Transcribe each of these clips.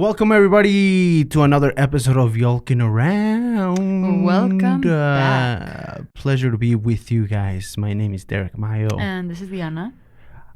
Welcome everybody to another episode of Yolking Around. Welcome back. Pleasure to be with you guys. My name is Derek Mayo. And this is Diana.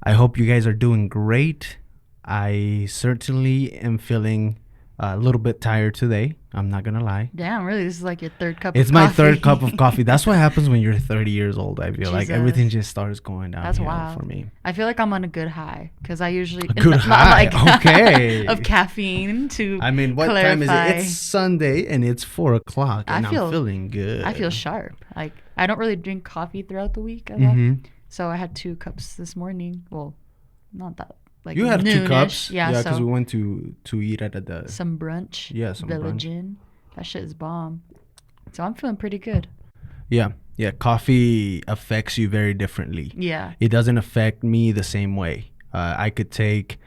I hope you guys are doing great. I certainly am feeling a little bit tired today. I'm not going to lie. Damn, really? This is like your third cup It's of my coffee. third cup of coffee. That's what happens when you're 30 years old. I feel like Jesus. everything just starts going down. That's wild for me. I feel like I'm on a good high because I usually... A good high? Okay. Of caffeine to I mean, what clarify. time is it? It's Sunday and it's 4 o'clock and I'm feeling good. I feel sharp. Like, I don't really drink coffee throughout the week at all. So I had 2 cups this morning. Well, not that. Like you had 2 cups? Yeah, because so we went to eat at the... some brunch. Yeah, some Village brunch. Inn. That shit is bomb. So I'm feeling pretty good. Yeah. Coffee affects you very differently. Yeah. It doesn't affect me the same way. I could take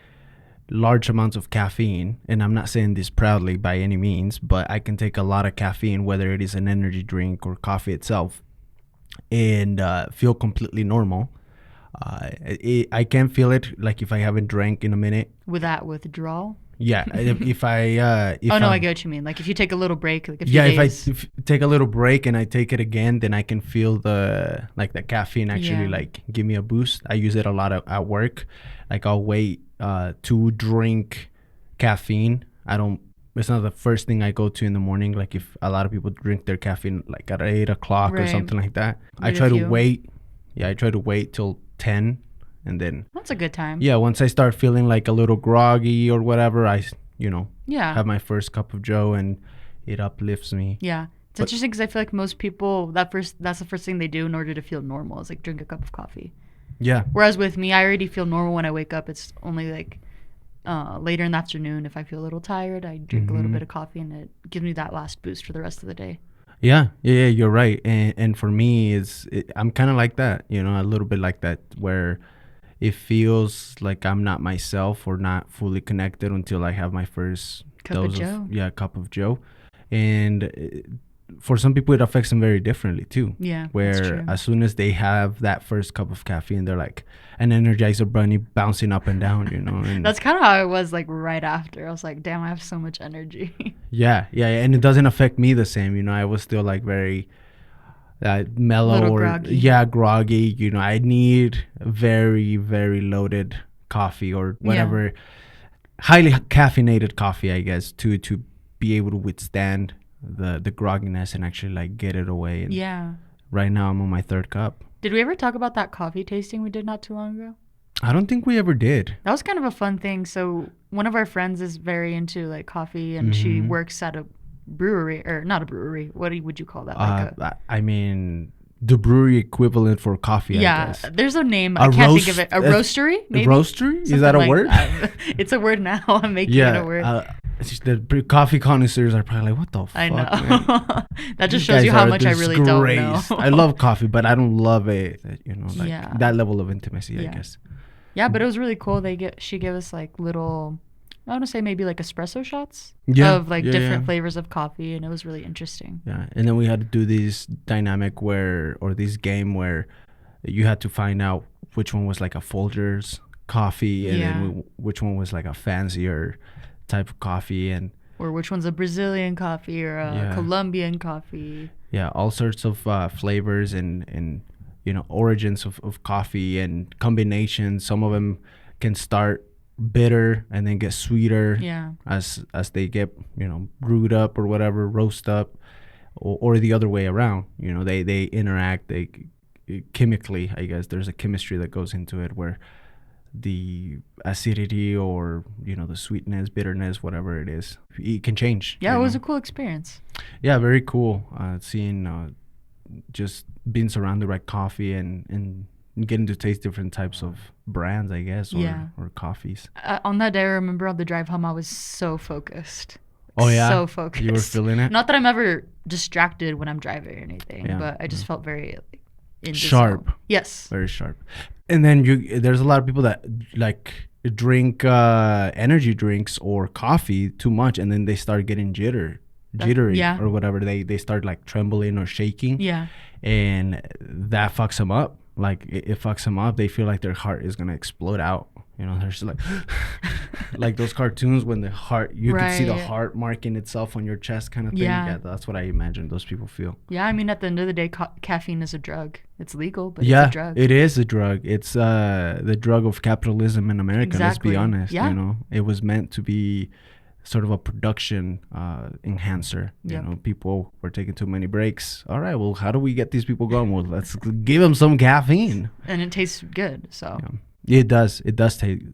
large amounts of caffeine, and I'm not saying this proudly by any means, but I can take a lot of caffeine, whether it is an energy drink or coffee itself, and feel completely normal. I can feel it like if I haven't drank in a minute. With that withdrawal? Yeah, if I I get what you mean. Like if you take a little break, like a few if days. I take a little break and I take it again, then I can feel the caffeine actually give me a boost. I use it a lot at work. Like I'll wait to drink caffeine. It's not the first thing I go to in the morning. Like if a lot of people drink their caffeine like at 8 o'clock or something like that. I try to wait. Yeah, I try to wait till 10. And then that's a good time. Yeah, once I start feeling like a little groggy or whatever, I have my first cup of Joe and it uplifts me. Yeah. It's interesting because I feel like most people, that's the first thing they do in order to feel normal is like drink a cup of coffee. Yeah. Whereas with me, I already feel normal when I wake up. It's only like later in the afternoon. If I feel a little tired, I drink a little bit of coffee and it gives me that last boost for the rest of the day. Yeah, you're right. And for me, I'm kind of like that, a little bit like that, where it feels like I'm not myself or not fully connected until I have my first cup of Joe. And for some people, it affects them very differently too. Yeah, where as soon as they have that first cup of caffeine, they're like an Energizer bunny bouncing up and down, And that's kind of how I was like right after. I was like, damn, I have so much energy. Yeah. And it doesn't affect me the same. I was still like very... mellow or groggy. I need very, very loaded coffee or whatever, highly caffeinated coffee, I guess, to be able to withstand the grogginess and actually like get it away. And right now I'm on my 3rd cup. Did we ever talk about that coffee tasting we did not too long ago? I don't think we ever did. That was kind of a fun thing. So one of our friends is very into like coffee and she works at a brewery, or not a brewery, what would you call that? I mean the brewery equivalent for coffee. I guess there's a name. I can't think of it. A roastery, maybe? A roastery? Is that a word? It's a word now. I'm making it a word. The coffee connoisseurs are probably like, what the fuck, I know. Man? That just shows you how much I really don't know. I love coffee, but I don't love it, that level of intimacy, I guess. Yeah, but it was really cool. She gave us like little, I want to say maybe like espresso shots of like different flavors of coffee, and it was really interesting. Yeah, and then we had to do this dynamic this game where you had to find out which one was like a Folgers coffee and then which one was like a fancier type of coffee, or which one's a Brazilian coffee or a Colombian coffee. Yeah, all sorts of flavors and origins of coffee and combinations. Some of them can start bitter and then get sweeter as they get brewed up or whatever, roast up, or the other way around. They interact, they chemically, I guess there's a chemistry that goes into it where the acidity or the sweetness, bitterness, whatever it is, it can change. It was a cool experience. Very cool seeing just being surrounded by coffee and getting to taste different types of brands, I guess, or coffees. On that day, I remember on the drive home, I was so focused. Oh, yeah? So focused. You were feeling it? Not that I'm ever distracted when I'm driving or anything, but I just felt very sharp. Yes. Very sharp. And then there's a lot of people that like drink energy drinks or coffee too much, and then they start getting jittery or whatever. They start like trembling or shaking. Yeah. And that fucks them up. Like it fucks them up. They feel like their heart is gonna explode out. You know, there's like like those cartoons when the heart, you can see the heart marking itself on your chest kind of thing. Yeah, that's what I imagine those people feel. Yeah, I mean, at the end of the day, caffeine is a drug. It's legal, but it's a drug. It is a drug. It's the drug of capitalism in America. Exactly. Let's be honest. Yeah. You know, it was meant to be sort of a production enhancer. You know, people were taking too many breaks. All right, well, how do we get these people going? Well, let's give them some caffeine. And it tastes good, so. Yeah. It does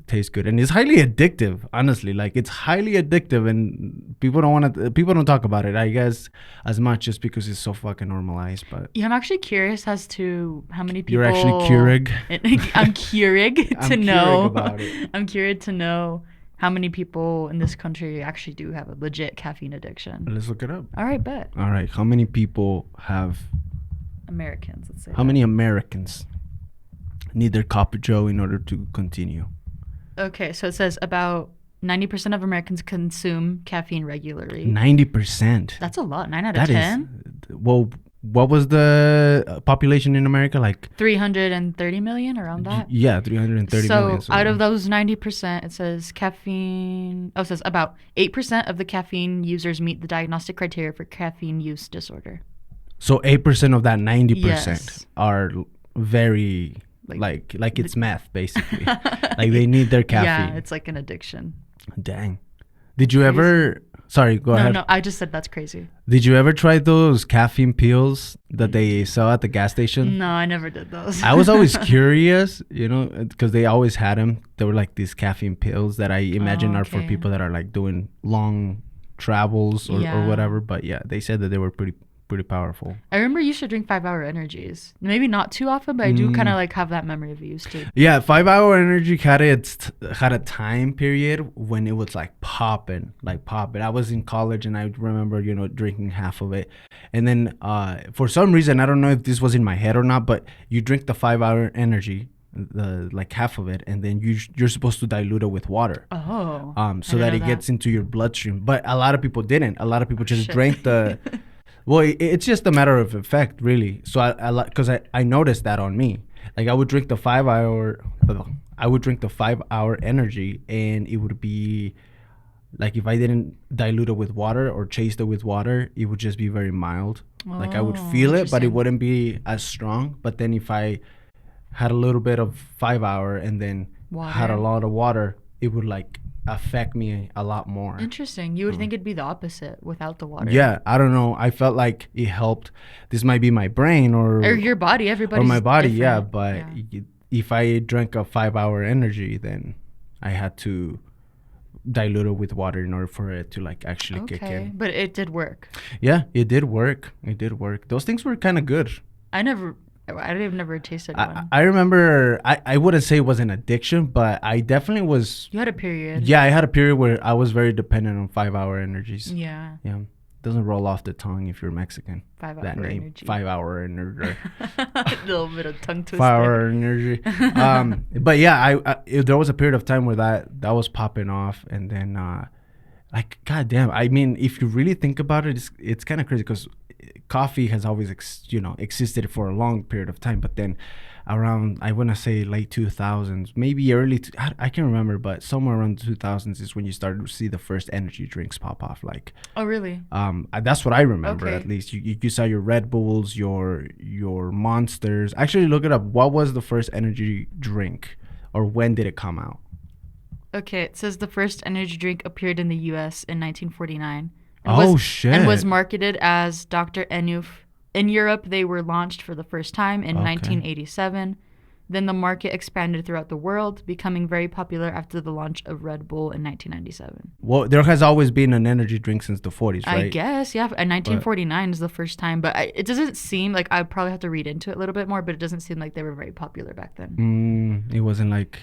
taste good, and it's highly addictive. Honestly, like it's highly addictive, and people don't talk about it, I guess, as much, just because it's so fucking normalized. But yeah, I'm actually curious as to how many people. You're actually curious. I'm curious to know. About it. I'm curious to know how many people in this country actually do have a legit caffeine addiction. Let's look it up. All right, bet. All right, how many people have? Americans, let's say. How many Americans need their cup of joe in order to continue? Okay, so it says about 90% of Americans consume caffeine regularly. 90%? That's a lot. 9 out of 10? Well, what was the population in America? Like 330 million, around that? Yeah, 330 million. So out of those 90%, it says caffeine... Oh, it says about 8% of the caffeine users meet the diagnostic criteria for caffeine use disorder. So 8% of that 90% are very... Like it's meth, basically. Like they need their caffeine. Yeah, it's like an addiction. Dang. Did you ever... Sorry, go ahead. No, I just said that's crazy. Did you ever try those caffeine pills that they sell at the gas station? No, I never did those. I was always curious, you know, because they always had them. They were like these caffeine pills that I imagine are for people that are like doing long travels or whatever. But yeah, they said that they were pretty powerful. I remember you used to drink 5-hour energies. Maybe not too often, but I do kind of like have that memory of you used to. Yeah, 5-hour energy had a time period when it was like popping. I was in college and I remember, you know, drinking half of it. And then for some reason, I don't know if this was in my head or not, but you drink the 5-hour energy, like half of it, and then you're supposed to dilute it with water. So that it gets into your bloodstream. But a lot of people didn't. A lot of people just drank the... Well, it's just a matter of effect, really. So I noticed that on me. Like I would drink the 5-hour energy, and it would be like if I didn't dilute it with water or chase it with water, it would just be very mild. Like I would feel it, but it wouldn't be as strong. But then if I had a little bit of 5-hour and then had a lot of water, it would like affect me a lot more. Interesting. You would think it'd be the opposite without the water. Yeah, I don't know. I felt like it helped. This might be my brain or your body. Everybody's or my body. Different. Yeah, but if I drank a 5-hour energy, then I had to dilute it with water in order for it to like actually kick in. But it did work. Yeah, it did work. Those things were kind of good. I've never tasted one. I remember, I wouldn't say it was an addiction, but I definitely was. You had a period. Yeah, I had a period where I was very dependent on 5-hour energies. Yeah. Yeah. Doesn't roll off the tongue if you're Mexican. 5-hour energy. 5-hour energy. A little bit of tongue twister. 5-hour energy. But yeah, there was a period of time where that was popping off, and then like, goddamn. I mean, if you really think about it, it's kind of crazy because coffee has always existed for a long period of time, but then around, I want to say late 2000s, maybe I can't remember, but somewhere around the 2000s is when you started to see the first energy drinks pop off. Like, oh really? That's what I remember. At least you saw your Red Bulls, your Monsters. Actually, look it up. What was the first energy drink, or when did it come out? Okay, it says the first energy drink appeared in the U.S. in 1949. Shit. And was marketed as Dr. Enuf. In Europe, they were launched for the first time in 1987. Then the market expanded throughout the world, becoming very popular after the launch of Red Bull in 1997. Well, there has always been an energy drink since the 40s, right? I guess, yeah. And 1949 is the first time. But it doesn't seem like, I probably have to read into it a little bit more, but it doesn't seem like they were very popular back then. It wasn't like...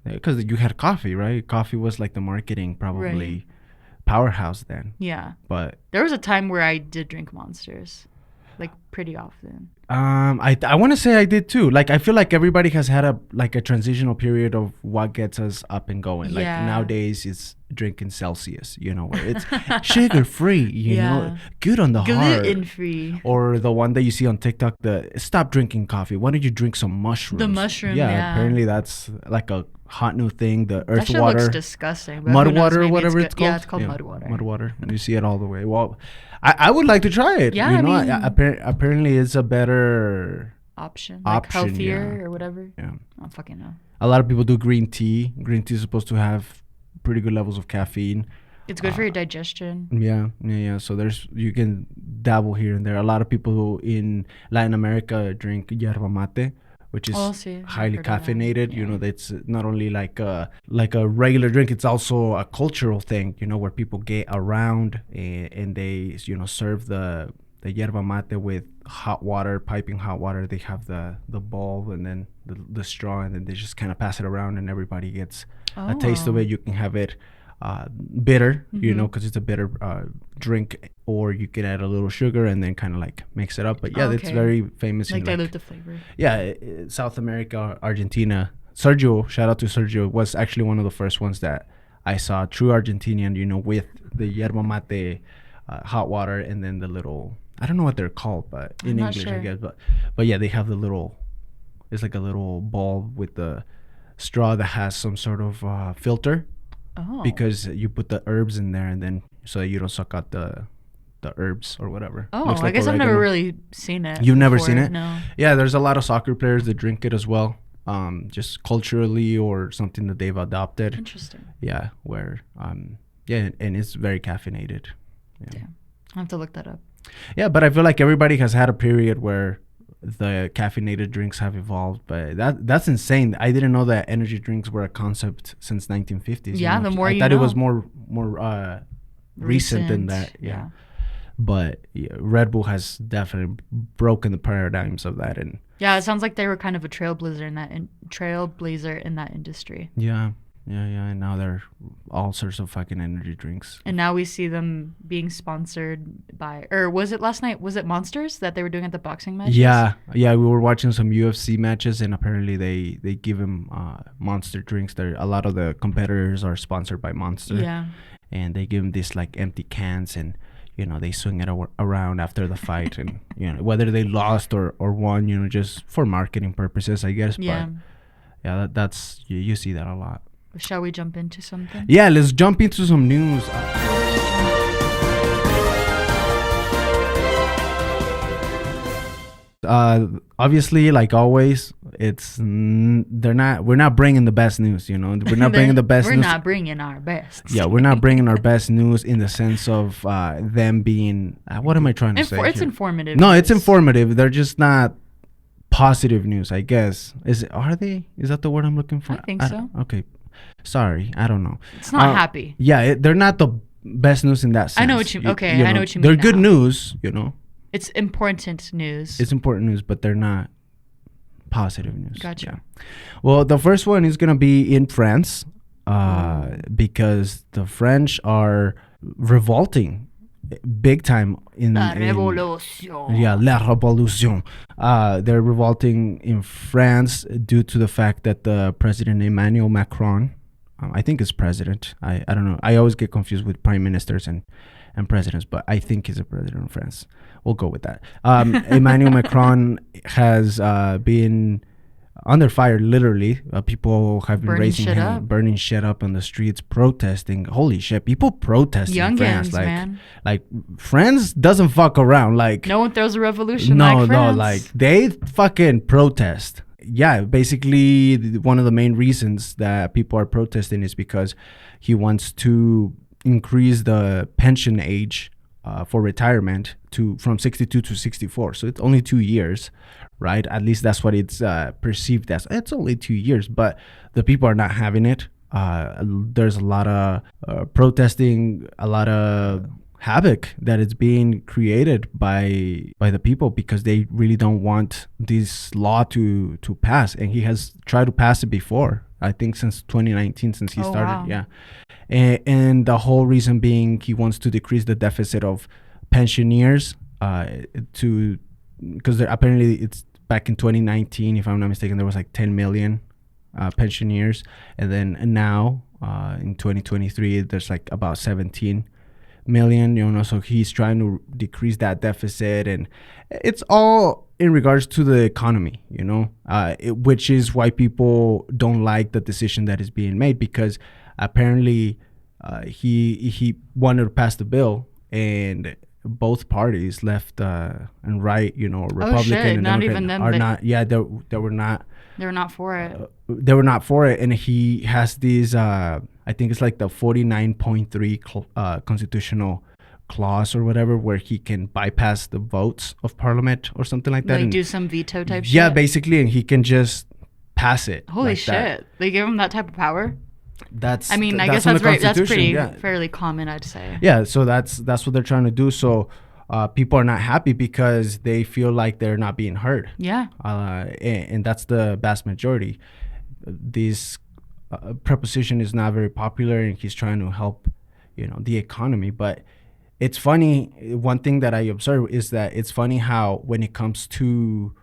Because you had coffee, right? Coffee was like the marketing probably powerhouse then. Yeah. But there was a time where I did drink Monsters, like pretty often. I want to say I did too. Like, I feel like everybody has had a transitional period of what gets us up and going. Like nowadays, it's drinking Celsius, where it's sugar free, good on the heart, gluten free, or the one that you see on TikTok, the stop drinking coffee. Why don't you drink some mushrooms? The mushroom, yeah. Apparently that's like a hot new thing. The earth that water, looks disgusting. Mud water, whatever it's called. Yeah, it's called mud water. Mud water. You see it all the way. Well, I would like to try it. Yeah, I mean, apparently it's a better option, like healthier or whatever. Yeah, I don't fucking know. A lot of people do green tea. Green tea is supposed to have pretty good levels of caffeine. It's good for your digestion. Yeah. So you can dabble here and there. A lot of people in Latin America drink yerba mate, which is highly caffeinated. Yeah. That's not only like a regular drink, it's also a cultural thing, where people get around and they, serve the yerba mate with hot water, piping hot water. They have the bowl and then the straw, and then they just kind of pass it around and everybody gets a taste of it. You can have it bitter, because it's a bitter drink, or you can add a little sugar and then kind of like mix it up. But it's very famous. Like dilute the flavor. Yeah, South America, Argentina. Sergio, shout out to Sergio, was actually one of the first ones that I saw, true Argentinian, with the yerba mate, hot water, and then the little, I don't know what they're called, but in English, I guess. But yeah, they have the little, it's like a little ball with the straw that has some sort of filter. Oh. Because you put the herbs in there, and then so you don't suck out the herbs or whatever. Oh, like I guess oregano. I've never really seen it. You've never seen it? No. Yeah, there's a lot of soccer players that drink it as well, just culturally or something that they've adopted. Interesting. Yeah, where and it's very caffeinated. Yeah, I have to look that up. Yeah, but I feel like everybody has had a period where the caffeinated drinks have evolved, but that's insane. I didn't know that energy drinks were a concept since 1950s. Yeah, the more I thought it was more recent than that. Yeah. But Red Bull has definitely broken the paradigms of that, and it sounds like they were kind of a trailblazer in that industry. Yeah, and now they're all sorts of fucking energy drinks. And now we see them being sponsored by, or was it last night? Was it Monsters that they were doing at the boxing matches? Yeah, we were watching some UFC matches, and apparently they give them Monster drinks. A lot of the competitors are sponsored by Monster. Yeah, and they give them these like empty cans, and they swing it around after the fight, and whether they lost or won, just for marketing purposes, I guess. Yeah, but yeah, that's you see that a lot. Shall we jump into something? Yeah, let's jump into some news. Obviously, like always, we're not bringing the best news. We're not bringing the best. We're not bringing our best. Yeah, we're not bringing our best news in the sense of them being. What am I trying to say? It's informative. No, it's informative. They're just not positive news, I guess. Are they? Is that the word I'm looking for? I think so. Okay. Sorry, I don't know. It's not happy. Yeah, they're not the best news in that sense. I know what you mean. I know what you mean. They're good news, It's important news. It's important news, but they're not positive news. Gotcha. Yeah. Well, the first one is going to be in France because the French are revolting big time La révolution. La révolution. They're revolting in France due to the fact that the President Emmanuel Macron, I think is president. I don't know. I always get confused with prime ministers and presidents, but I think he's a president of France. We'll go with that. Emmanuel Macron has been under fire, literally. People have been burning shit up on the streets, protesting. Holy shit, people protesting in France. Like France doesn't fuck around. Like no one throws a revolution like France. Like they fucking protest. Yeah, basically one of the main reasons that people are protesting is because he wants to increase the pension age for retirement from 62 to 64. So it's only 2 years, right? At least that's what it's perceived as. It's only 2 years, but the people are not having it. There's a lot of protesting, a lot of havoc that is being created by the people because they really don't want this law to pass. And he has tried to pass it before, I think since 2019, since he started. Wow. Yeah. And the whole reason being he wants to decrease the deficit of pensioners to because apparently it's back in 2019, if I'm not mistaken, there was like 10 million pensioners, and then now in 2023 there's like about 17 million, so he's trying to decrease that deficit, and it's all in regards to the economy, which is why people don't like the decision that is being made, because apparently he wanted to pass the bill, and both parties, left and right, Republican and not Democrat, even them, are not. Yeah, they were not. They were not for it. They were not for it, and he has these. I think it's like the 49.3 constitutional clause or whatever, where he can bypass the votes of Parliament or something like that. Like and do some veto type shit. Yeah, basically, and he can just pass it. Holy like shit! That. They give him that type of power. That's. I mean, I that's guess that's pretty yeah. fairly common, I'd say. Yeah, so that's what they're trying to do. So people are not happy because they feel like they're not being heard. Yeah. And that's the vast majority. This preposition is not very popular, and he's trying to help, the economy. But it's funny. One thing that I observe is that it's funny how when it comes to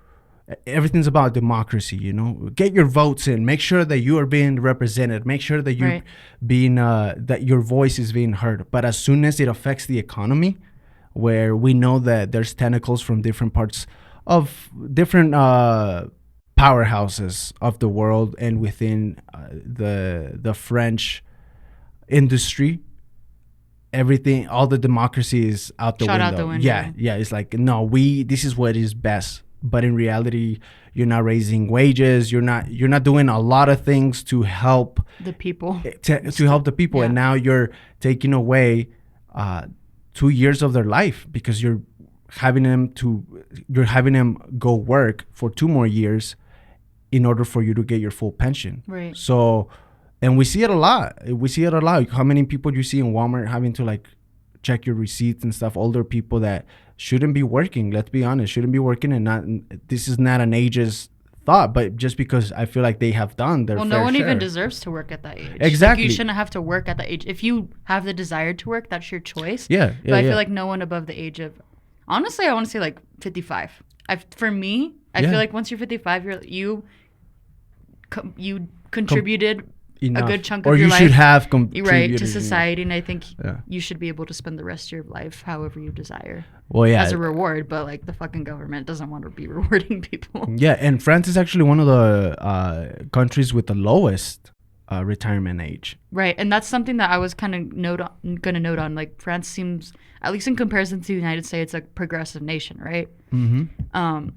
everything's about democracy, get your votes in, make sure that you are being represented, make sure that you're being that your voice is being heard. But as soon as it affects the economy, where we know that there's tentacles from different parts of different powerhouses of the world and within the French industry, everything, all the democracy is out the window. Out the window. Yeah, it's like, no, this is what is best. But in reality, you're not raising wages. You're not doing a lot of things to help the people. To help the people, and now you're taking away 2 years of their life, because you're having them go work for 2 more years in order for you to get your full pension. Right. So, and we see it a lot. How many people you see in Walmart having to like check your receipts and stuff? Older people that shouldn't be working. Let's be honest, shouldn't be working, and this is not an ageist thought, but just because I feel like they have done their fair share. No one even deserves to work at that age. Exactly. Like, you shouldn't have to work at that age. If you have the desire to work, that's your choice. Yeah. But I feel like no one above the age of, honestly, I want to say like 55. For me, I feel like once you're 55, you contributed enough. A good chunk of your life. Or you should have contributed. To society, and I think you should be able to spend the rest of your life however you desire. Well, yeah. As a reward, but like the fucking government doesn't want to be rewarding people. Yeah, and France is actually one of the countries with the lowest retirement age. Right, and that's something that I was kind of gonna note on. Like, France seems, at least in comparison to the United States, a progressive nation, right? Mm-hmm.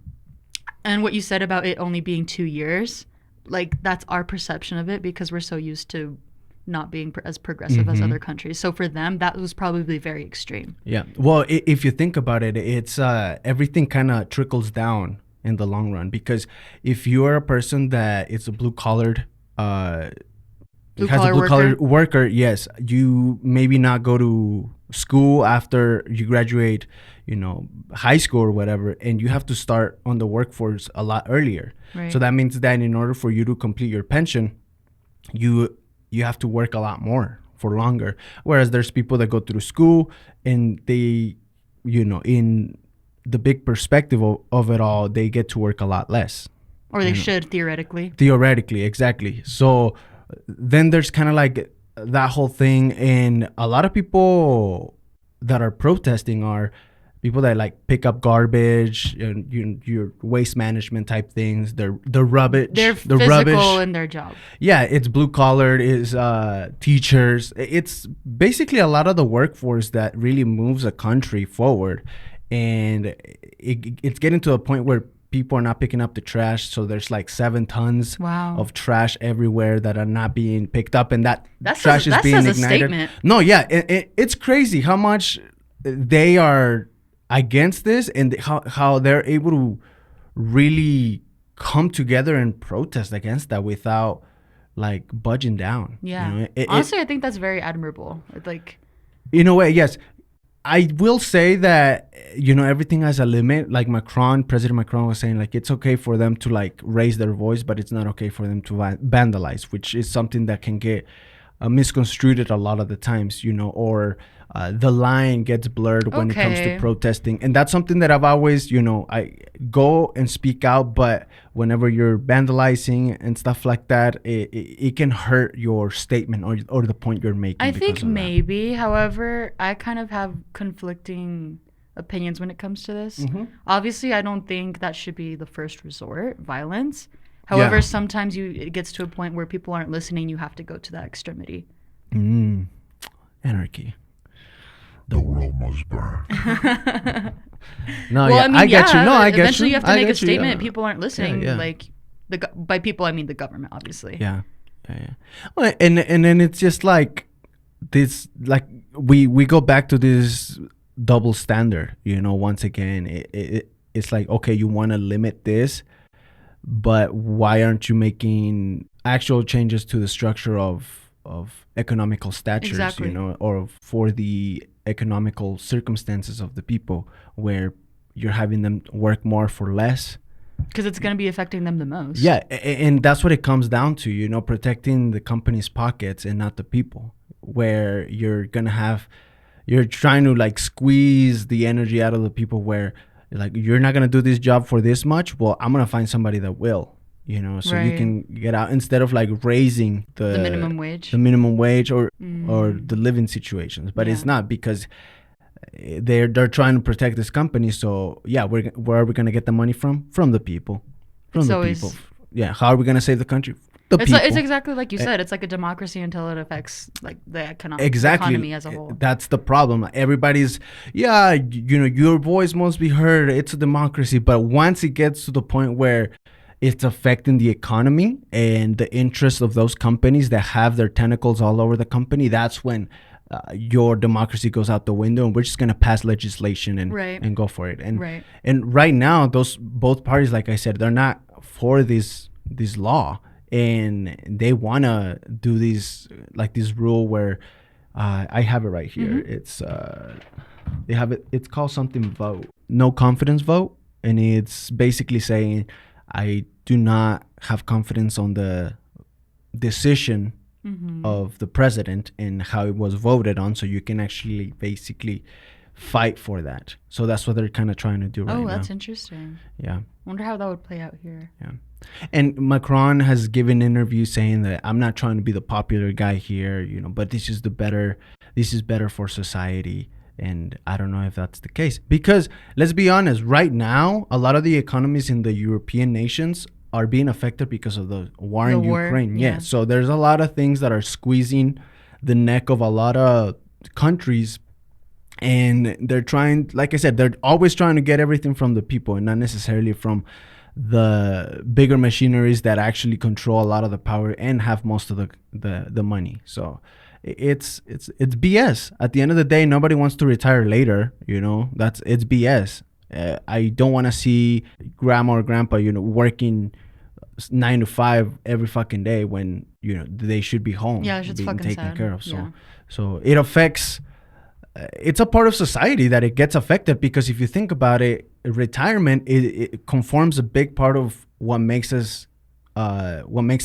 And what you said about it only being 2 years, like that's our perception of it because we're so used to not being as progressive as other countries. So for them, that was probably very extreme. Yeah. Well, if you think about it, it's everything kind of trickles down in the long run, because if you're a person that is a blue-collar worker, yes, you maybe not go to school after you graduate, high school or whatever, and you have to start on the workforce a lot earlier. Right. So that means that in order for you to complete your pension, you have to work a lot more for longer. Whereas there's people that go through school and they, in the big perspective of it all, they get to work a lot less. Or they should, theoretically. Theoretically, exactly. So then there's kind of like that whole thing. And a lot of people that are protesting are people that like pick up garbage and your waste management type things. They're rubbish. They're physical in their job. Yeah, it's blue collar. Is teachers. It's basically a lot of the workforce that really moves a country forward, and it's getting to a point where people are not picking up the trash. So there's like 7 tons of trash everywhere that are not being picked up, and that trash is being ignited. Statement. No, yeah, it's crazy how much they are against this, and how they're able to really come together and protest against that without like budging down. Yeah. Honestly, I think that's very admirable. Like, in a way, yes. I will say that, everything has a limit. Like President Macron was saying, like, it's okay for them to like raise their voice, but it's not okay for them to vandalize, which is something that can get misconstrued a lot of the times, or the line gets blurred when it comes to protesting. And that's something that I've always, I go and speak out, but whenever you're vandalizing and stuff like that, it can hurt your statement or the point you're making. I think maybe, however, I kind of have conflicting opinions when it comes to this. Obviously, I don't think that should be the first resort, violence. However, sometimes it gets to a point where people aren't listening. You have to go to that extremity. Anarchy. The world must burn. I get you. No, I get eventually you. You have to make a statement. People aren't listening. Like, by people, I mean the government, obviously. Yeah. Well, and then it's just like this. Like we go back to this double standard. Once again, it's like, okay, you want to limit this, but why aren't you making actual changes to the structure of economical statures? Exactly. Or for the economical circumstances of the people, where you're having them work more for less because it's going to be affecting them the most. And that's what it comes down to, protecting the company's pockets and not the people, where you're trying to like squeeze the energy out of the people, where like, you're not going to do this job for this much, well, I'm going to find somebody that will, so you can get out, instead of like raising the minimum wage or the living situations. But it's not, because they're trying to protect this company. So where are we going to get the money from the people? People. How are we going to save the country? It's exactly like you said. It's like a democracy until it affects like the economy as a whole. That's the problem. Everybody's your voice must be heard. It's a democracy. But once it gets to the point where it's affecting the economy and the interests of those companies that have their tentacles all over the company, that's when your democracy goes out the window, and we're just going to pass legislation and go for it. And right now, both parties, like I said, they're not for this law, and they want to do this rule where I have it right here. It's they have it. It's called something vote, no confidence vote, and it's basically saying, I do not have confidence on the decision of the president and how it was voted on, so you can actually basically fight for that. So that's what they're kind of trying to do right now. Oh, that's interesting. Yeah. Wonder how that would play out here. Yeah. And Macron has given interviews saying that, I'm not trying to be the popular guy here, but this is better for society. And I don't know if that's the case, because let's be honest, right now, a lot of the economies in the European nations are being affected because of the war in Ukraine. Yeah. So there's a lot of things that are squeezing the neck of a lot of countries. And they're trying, like I said, they're always trying to get everything from the people and not necessarily from the bigger machineries that actually control a lot of the power and have most of the money. So it's BS. At the end of the day, nobody wants to retire later. It's BS. I don't want to see grandma or grandpa, working 9 to 5 every fucking day when they should be home, being taken care of. So it affects. It's a part of society that it gets affected, because if you think about it, retirement it conforms a big part of what makes us a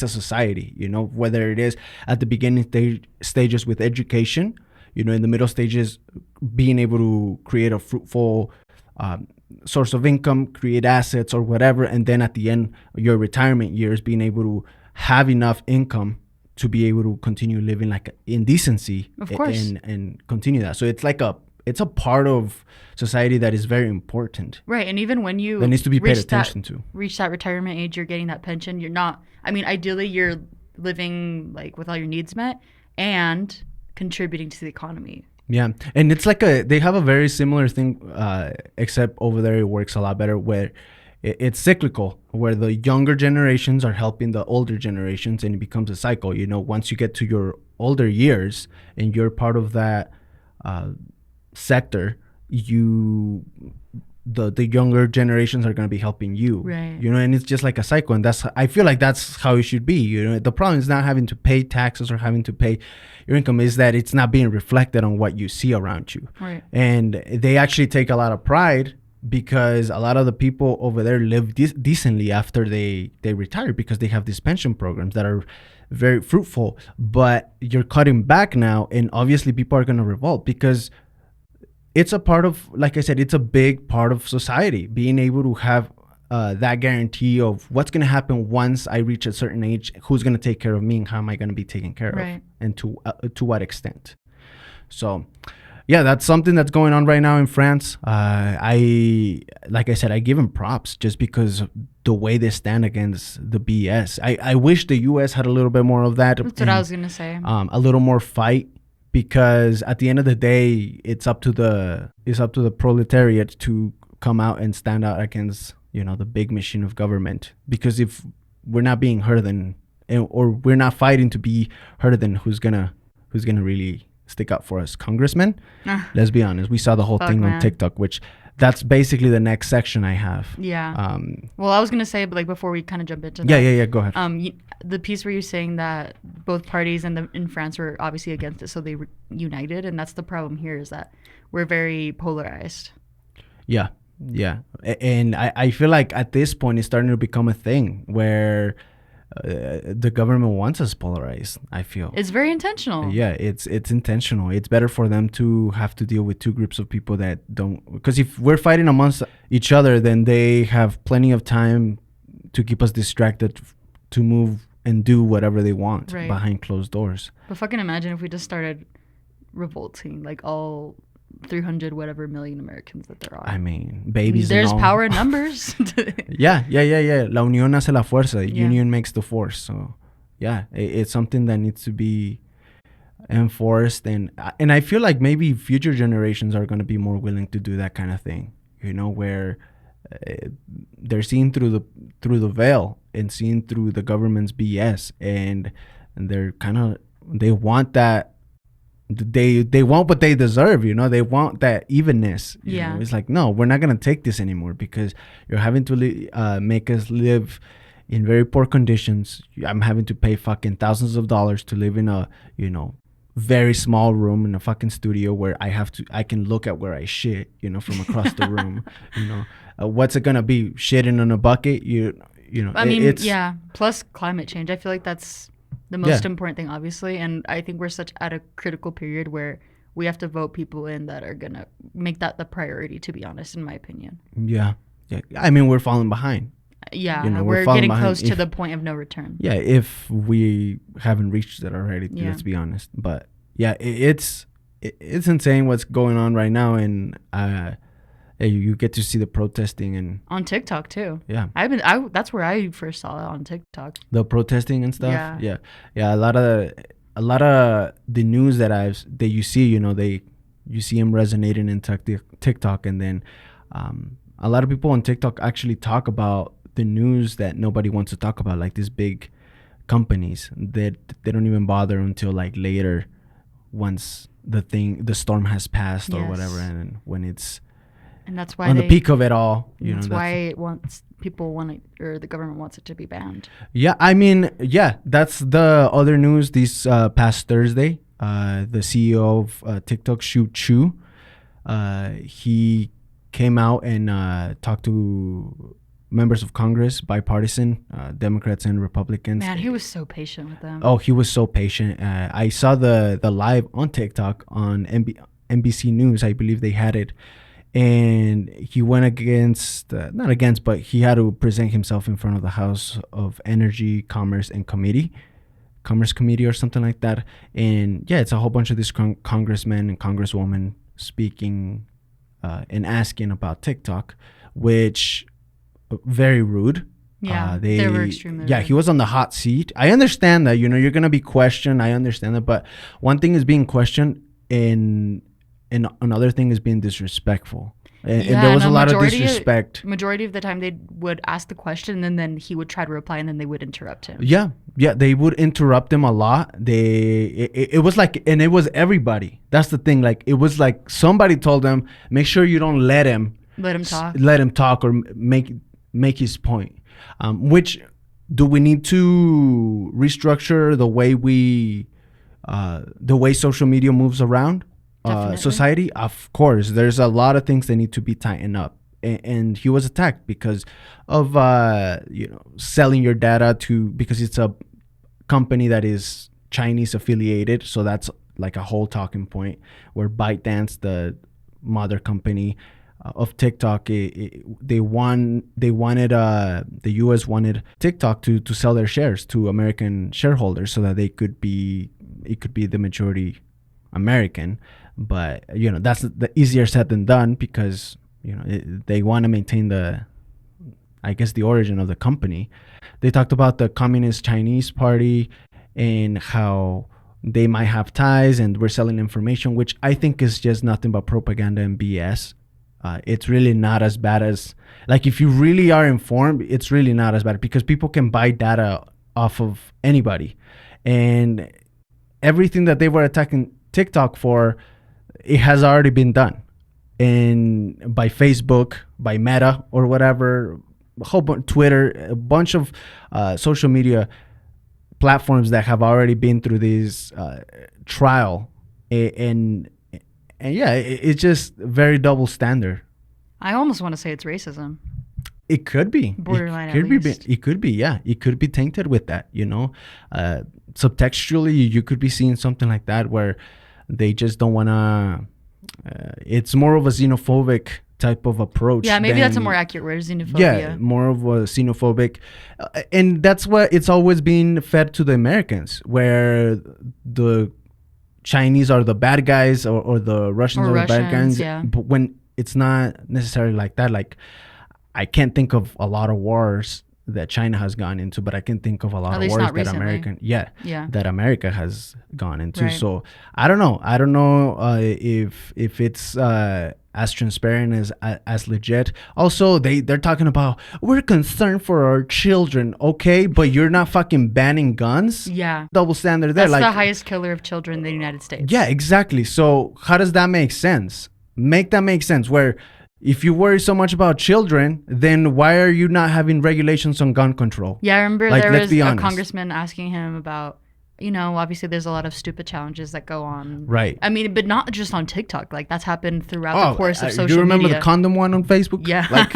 society, whether it is at the beginning stages with education, in the middle stages being able to create a fruitful source of income, create assets or whatever, and then at the end, your retirement years, being able to have enough income to be able to continue living like in decency, of course, and continue that. So it's a part of society that is very important. Right. And even when you that needs to be paid attention to. Reach that retirement age, you're getting that pension. You're not, ideally you're living like with all your needs met and contributing to the economy. Yeah. And it's like they have a very similar thing, except over there it works a lot better, where it's cyclical, where the younger generations are helping the older generations, and it becomes a cycle. Once you get to your older years and you're part of that sector, the younger generations are going to be helping you, right? And it's just like a cycle, and I feel like that's how it should be. The problem is not having to pay taxes or having to pay your income, is that it's not being reflected on what you see around you, right? And they actually take a lot of pride because a lot of the people over there live decently after they retire, because they have these pension programs that are very fruitful. But you're cutting back now, and obviously people are going to revolt, because it's a part of, like I said, it's a big part of society, being able to have that guarantee of what's going to happen once I reach a certain age, who's going to take care of me, and how am I going to be taken care of, and to what extent. So yeah, that's something that's going on right now in France. Like I said, I give them props just because of the way they stand against the BS. I wish the US had a little bit more of that. That's what I was going to say. A little more fight, because at the end of the day, it's up to the proletariat to come out and stand out against, the big machine of government. Because if we're not being heard, or we're not fighting to be heard, then who's gonna really stick up for us? Congressmen? Let's be honest. We saw the whole thing on TikTok, which that's basically the next section I have. Yeah. Well, I was gonna say, but before we kind of jump into that. Yeah. Go ahead. The piece where you're saying that both parties in France were obviously against it, so they were united, and that's the problem here, is that we're very polarized. Yeah. And I feel like at this point it's starting to become a thing where the government wants us polarized. I feel it's very intentional. Yeah, it's intentional. It's better for them to have to deal with two groups of people that don't, because if we're fighting amongst each other, then they have plenty of time to keep us distracted, to move and do whatever they want behind closed doors. But fucking imagine if we just started revolting, like all 300 whatever million Americans that there are. I mean, babies. There's power in numbers. Yeah. La unión hace la fuerza. Union makes the force. So, yeah, it's something that needs to be enforced, and I feel like maybe future generations are going to be more willing to do that kind of thing. Where they're seeing through the veil and seeing through the government's BS, and they're they want that. They want what they deserve, they want that evenness. It's like, no, we're not going to take this anymore, because you're having to make us live in very poor conditions. I'm having to pay fucking thousands of dollars to live in a very small room in a fucking studio where I can look at where I shit from across the room. What's it gonna be, shitting in a bucket? I mean, plus climate change. I feel like that's the most important thing, obviously, and I think we're at a critical period where we have to vote people in that are gonna make that the priority, to be honest, in my opinion. Yeah. I mean, we're falling behind. Yeah, we're getting close to the point of no return. Yeah, if we haven't reached it already, let's be honest. But yeah, it's insane what's going on right now, and you get to see the protesting and on TikTok too. Yeah, that's where I first saw it, on TikTok. The protesting and stuff. Yeah. A lot of the news that you see, you see them resonating in TikTok, and then a lot of people on TikTok actually talk about the news that nobody wants to talk about, like these big companies that they don't even bother until like later, once the storm has passed or whatever, and when it's that's why on the peak of it all. That's why the government wants it to be banned. Yeah, I mean, that's the other news. This past Thursday, the CEO of TikTok, Shu Chu, he came out and talked to members of Congress, bipartisan, Democrats and Republicans. Man, he was so patient with them. Oh, he was so patient. I saw the live on TikTok on NBC News. I believe they had it. And he went not against, but he had to present himself in front of the House of Energy, Commerce Committee or something like that. And yeah, it's a whole bunch of these congressmen and congresswomen speaking and asking about TikTok, which very rude. Yeah, they were extremely rude. Yeah, he was on the hot seat. I understand that, you're going to be questioned. I understand that. But one thing is being questioned, and another thing is being disrespectful. And there was a lot of disrespect. Majority of the time they would ask the question, and then he would try to reply, and then they would interrupt him. Yeah, they would interrupt him a lot. It was like, and it was everybody. That's the thing. Like, it was like somebody told them, make sure you don't let him talk or make his point. Which, do we need to restructure the way social media moves around society? Of course, there's a lot of things that need to be tightened up, and he was attacked because of selling your data because it's a company that is Chinese affiliated. So that's like a whole talking point, where ByteDance, the mother company of TikTok, the US wanted TikTok to sell their shares to American shareholders so that it could be the majority American. But that's the easier said than done, because they want to maintain the origin of the company. They talked about the Communist Chinese Party and how they might have ties, and we're selling information, which I think is just nothing but propaganda and BS. It's really not as bad as, like, if you really are informed, it's really not as bad, because people can buy data off of anybody. And everything that they were attacking TikTok for, it has already been done. And by Facebook, by Meta or whatever, a whole bunch, Twitter, a bunch of social media platforms that have already been through this trial. And yeah, it's just very double standard. I almost want to say it's racism. It could be borderline. It could be, yeah. It could be tainted with that, subtextually. You could be seeing something like that where they just don't want to. It's more of a xenophobic type of approach. Yeah, maybe that's a more accurate word, xenophobia. Yeah, more of a xenophobic, and that's what it's always been fed to the Americans, where the Chinese are the bad guys, or the Russians are the bad guys. Yeah. But when it's not necessarily like that, like, I can't think of a lot of wars that China has gone into, but I can think of a lot of wars that America has gone into. Right. So I don't know if it's as transparent as legit. Also, they're talking about, we're concerned for our children. Okay, but you're not fucking banning guns. Yeah, double standard there. That's the highest killer of children in the United States. Yeah, exactly. So how does that make sense? Make that make sense. Where if you worry so much about children, then why are you not having regulations on gun control? Yeah, I remember there was a congressman asking him about, obviously there's a lot of stupid challenges that go on. Right. I mean, but not just on TikTok. Like, that's happened throughout the course of social media. Do you remember the condom one on Facebook? Yeah. Like,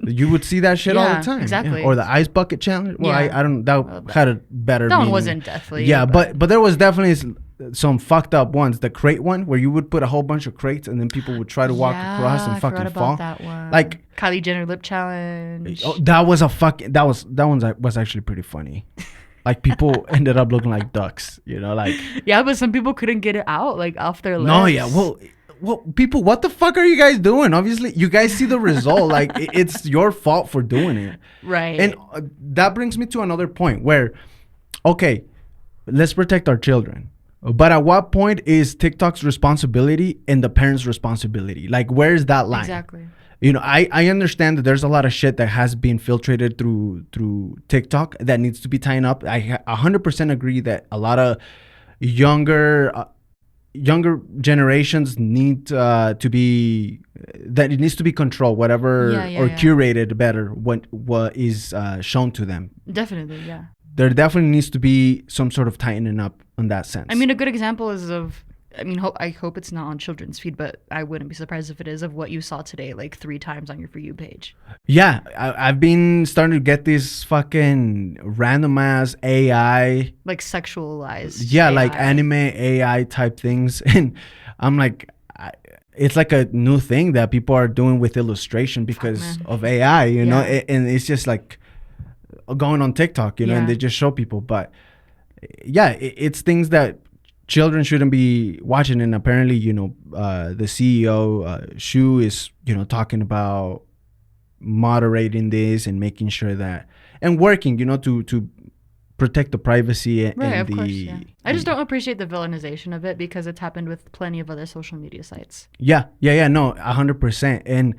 you would see that shit all the time. Exactly. Yeah. Or the ice bucket challenge. Well, I don't, that had a better That meaning. one wasn't deathly. Yeah, but there was definitely some fucked up ones. The crate one, where you would put a whole bunch of crates and then people would try to walk across and fucking fall. That one. Like Kylie Jenner lip challenge. Oh, that one was actually pretty funny. Like, people ended up looking like ducks, like. Yeah, but some people couldn't get it out, like, off their lips. No, yeah, well, people, what the fuck are you guys doing? Obviously, you guys see the result. Like, it's your fault for doing it. Right. And that brings me to another point where, okay, let's protect our children. But at what point is TikTok's responsibility and the parents' responsibility? Like, where is that line? Exactly. I understand that there's a lot of shit that has been filtrated through TikTok that needs to be tied up. I 100% agree that a lot of younger generations need to be, that it needs to be controlled, whatever, curated better what is shown to them. Definitely, yeah. There definitely needs to be some sort of tightening up in that sense. I mean, a good example is I hope it's not on children's feed, but I wouldn't be surprised if it is, of what you saw today, like 3 times on your For You page. Yeah, I've been starting to get these fucking random ass AI. Like sexualized. Yeah, AI. like anime AI type things. And I'm like, it's like a new thing that people are doing with illustration because of AI, know? And it's just like going on TikTok, and they just show people. But yeah, it's things that children shouldn't be watching. And apparently, the CEO, Shu, is, talking about moderating this and making sure that, and working, to protect the privacy and of course, yeah. I just don't appreciate the villainization of it, because it's happened with plenty of other social media sites. No, 100%. And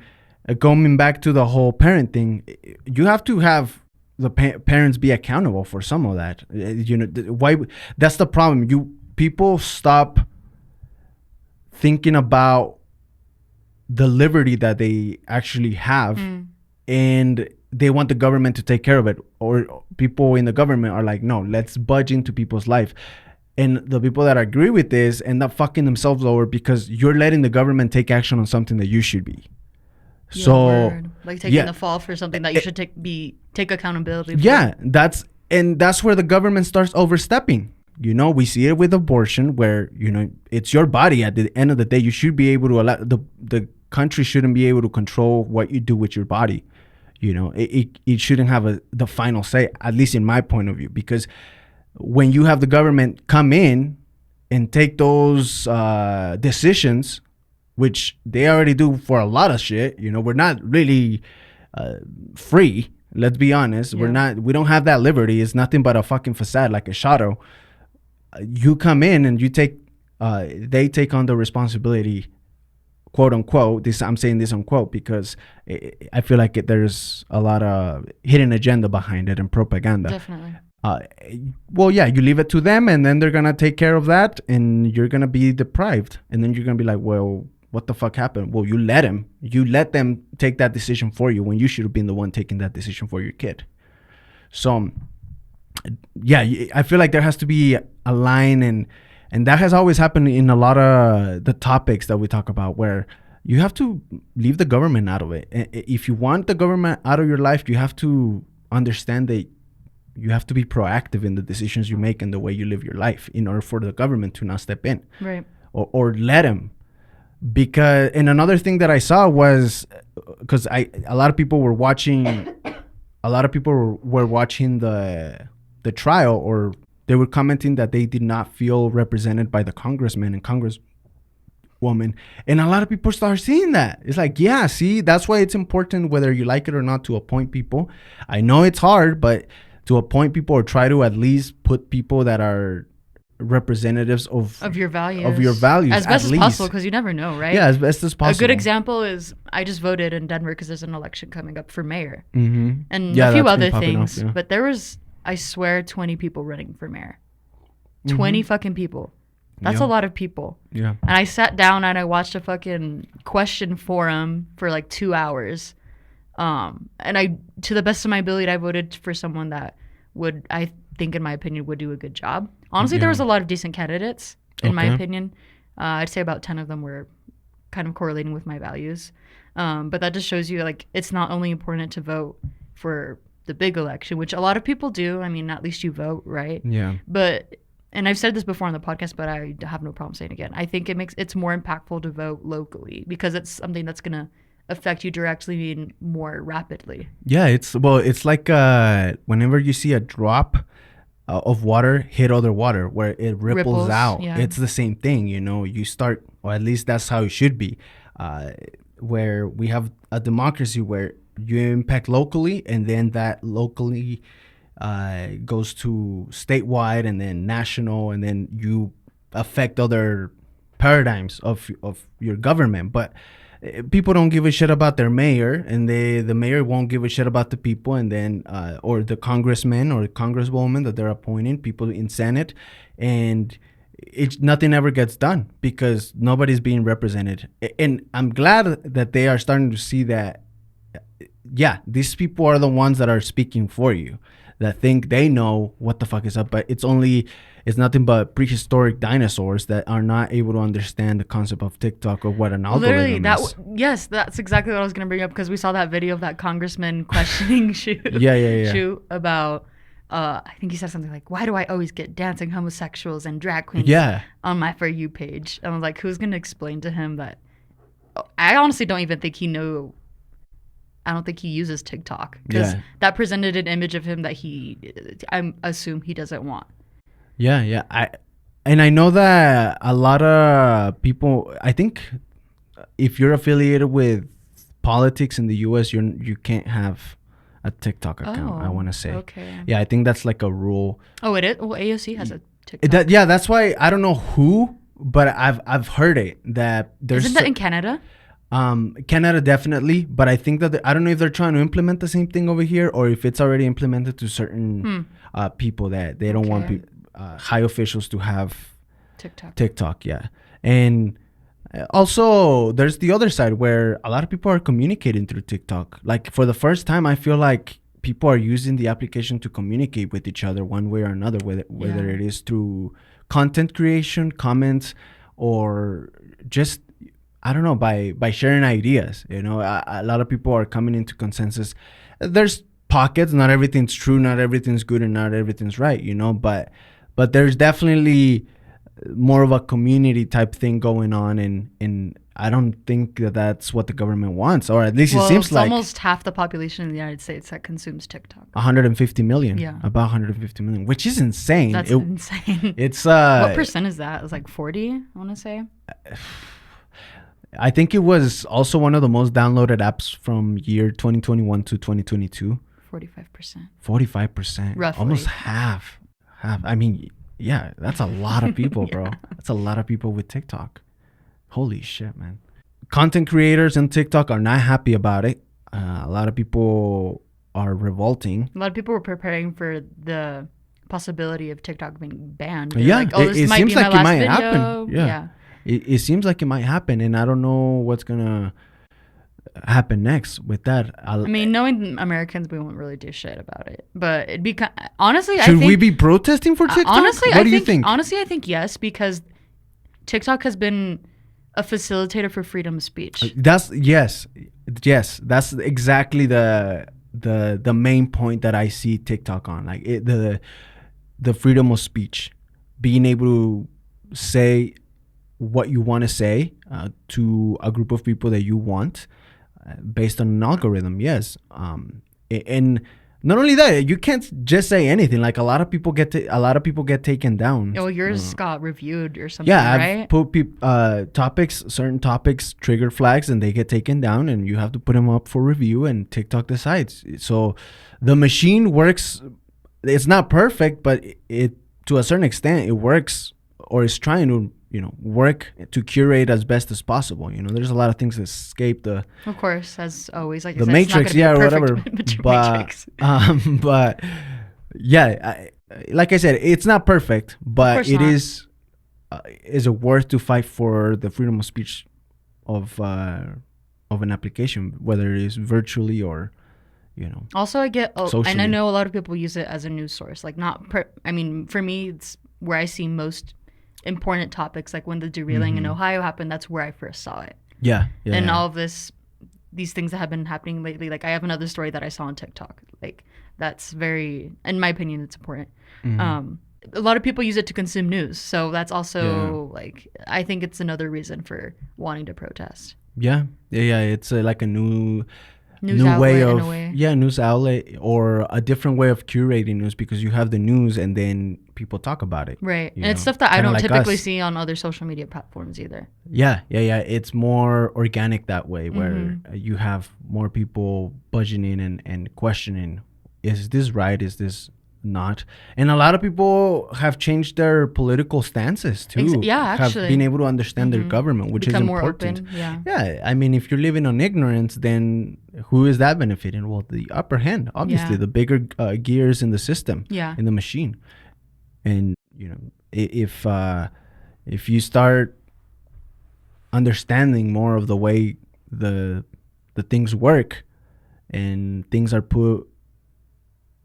going back to the whole parent thing, you have to have the parents be accountable for some of that. Why? That's the problem. People stop thinking about the liberty that they actually have, and they want the government to take care of it. Or people in the government are like, no, let's budge into people's life. And the people that agree with this end up fucking themselves over, because you're letting the government take action on something that you should be. So like taking the fall for something that you should take accountability for. Yeah, that's where the government starts overstepping. We see it with abortion, where it's your body. At the end of the day, you should be able to allow the country shouldn't be able to control what you do with your body. It shouldn't have the final say, at least in my point of view, because when you have the government come in and take those decisions, which they already do for a lot of shit, we're not really free. Let's be honest. Yeah. We don't have that liberty. It's nothing but a fucking facade, like a shadow. You come in and they take on the responsibility, quote unquote. I'm saying this unquote because I feel like there's a lot of hidden agenda behind it and propaganda. Definitely. Well, yeah, you leave it to them, and then they're gonna take care of that, and you're gonna be deprived, and then you're gonna be like, well, what the fuck happened? Well, you let them take that decision for you when you should have been the one taking that decision for your kid. So, yeah, I feel like there has to be a line, and that has always happened in a lot of the topics that we talk about, where you have to leave the government out of it. If you want the government out of your life, you have to understand that you have to be proactive in the decisions you make and the way you live your life in order for the government to not step in. Right. Or let them. And another thing that I saw was, because a lot of people were watching the trial, or they were commenting that they did not feel represented by the congressman and congresswoman. And a lot of people start seeing that. It's like, yeah, see, that's why it's important, whether you like it or not, to appoint people. I know it's hard, but to appoint people, or try to at least put people that are representatives of your values, as best as possible, because you never know, right? Yeah, as best as possible. A good example is I just voted in Denver because there's an election coming up for mayor, and a few other things. Yeah. But there was, I swear, 20 people running for mayor. 20 fucking people. That's a lot of people. Yeah. And I sat down and I watched a fucking question forum for like 2 hours. And I, to the best of my ability, I voted for someone that would, I think, in my opinion, would do a good job. Honestly, there was a lot of decent candidates, in my opinion. I'd say about 10 of them were kind of correlating with my values. But that just shows you, like, it's not only important to vote for the big election, which a lot of people do. I mean, at least you vote, right? Yeah. But, and I've said this before on the podcast, but I have no problem saying it again. I think it's more impactful to vote locally because it's something that's going to affect you directly and more rapidly. Yeah, it's like whenever you see a drop of water hit other water, where it ripples out. Yeah. It's the same thing, you start, or at least that's how it should be, where we have a democracy where you impact locally, and then that locally goes to statewide, and then national, and then you affect other paradigms of your government. But people don't give a shit about their mayor, and the mayor won't give a shit about the people, and then or the congressman or congresswoman that they're appointing, people in Senate, and nothing ever gets done because nobody's being represented. And I'm glad that they are starting to see that, yeah, these people are the ones that are speaking for you, that think they know what the fuck is up, but it's nothing but prehistoric dinosaurs that are not able to understand the concept of TikTok or what an algorithm is. Yes, that's exactly what I was going to bring up, because we saw that video of that congressman questioning Shoot about, I think he said something like, why do I always get dancing homosexuals and drag queens on my For You page? And I was like, who's going to explain to him that? I honestly don't even think I don't think he uses TikTok, because that presented an image of him that I assume he doesn't want. Yeah. I know that a lot of people, I think if you're affiliated with politics in the US, you can't have a TikTok account, I want to say. Okay. Yeah, I think that's like a rule. Oh, it is? Well, AOC has a TikTok. That's why I don't know who, but I've heard it that there's. Isn't that in Canada? Canada definitely, but I think that I don't know if they're trying to implement the same thing over here, or if it's already implemented to certain people that they don't want high officials to have TikTok, yeah. And also, there's the other side where a lot of people are communicating through TikTok. Like, for the first time, I feel like people are using the application to communicate with each other one way or another, whether it is through content creation, comments, or just, I don't know, by sharing ideas. You know, a lot of people are coming into consensus. There's pockets. Not everything's true. Not everything's good, and not everything's right. You know, but there's definitely more of a community type thing going on, and I don't think that that's what the government wants, or at least it seems like almost half the population in the United States that consumes TikTok. 150 million. Yeah, about 150 million, which is insane. That's insane. It's what percent is that? It's like 40, I want to say. I think it was also one of the most downloaded apps from year 2021 to 2022. 45%. 45%. Roughly. Almost half. I mean, yeah, that's a lot of people, bro. That's a lot of people with TikTok. Holy shit, man. Content creators on TikTok are not happy about it. A lot of people are revolting. A lot of people were preparing for the possibility of TikTok being banned. They're like, this might be my last video. Happen. Yeah. It seems like it might happen, and I don't know what's going to happen next with that. I mean, knowing Americans, we won't really do shit about it. But it'd be honestly, should we be protesting for TikTok? Honestly, what do you think? Honestly, I think yes, because TikTok has been a facilitator for freedom of speech. That's that's exactly the main point that I see TikTok on, like the freedom of speech, being able to say what you want to say to a group of people that you want, based on an algorithm. Yes, and not only that, you can't just say anything. Like a lot of people get taken down. Oh, yours got reviewed or something, right? I've put certain topics trigger flags, and they get taken down, and you have to put them up for review, and TikTok decides. So the machine works. It's not perfect, but it to a certain extent it works, or is trying to work to curate as best as possible. There's a lot of things that escape the. Of course, as always, like the Matrix, or whatever. But yeah, like I said, it's not perfect, but it is. Is it worth to fight for the freedom of speech of an application, whether it is virtually or. Also, I get, socially. And I know a lot of people use it as a news source. Like, I mean, for me, it's where I see most important topics, like when the derailing in Ohio happened. That's where I first saw it. And all of these things that have been happening lately. Like, I have another story that I saw on TikTok. Like, that's very, in my opinion, it's important. A lot of people use it to consume news, so that's also like, I think it's another reason for wanting to protest. It's like a new outlet, way of in a way. News outlet, or a different way of curating news, because you have the news and then people talk about it, right? And it's stuff that I don't typically see on other social media platforms either. It's more organic that way, where you have more people budging in and questioning, is this right, is this not? And a lot of people have changed their political stances too. Actually have been able to understand their government, which is important. More open. I mean, if you're living on ignorance, then who is that benefiting? Well, the upper hand, obviously, the bigger gears in the system, in the machine. And if you start understanding more of the way the things work, and things are put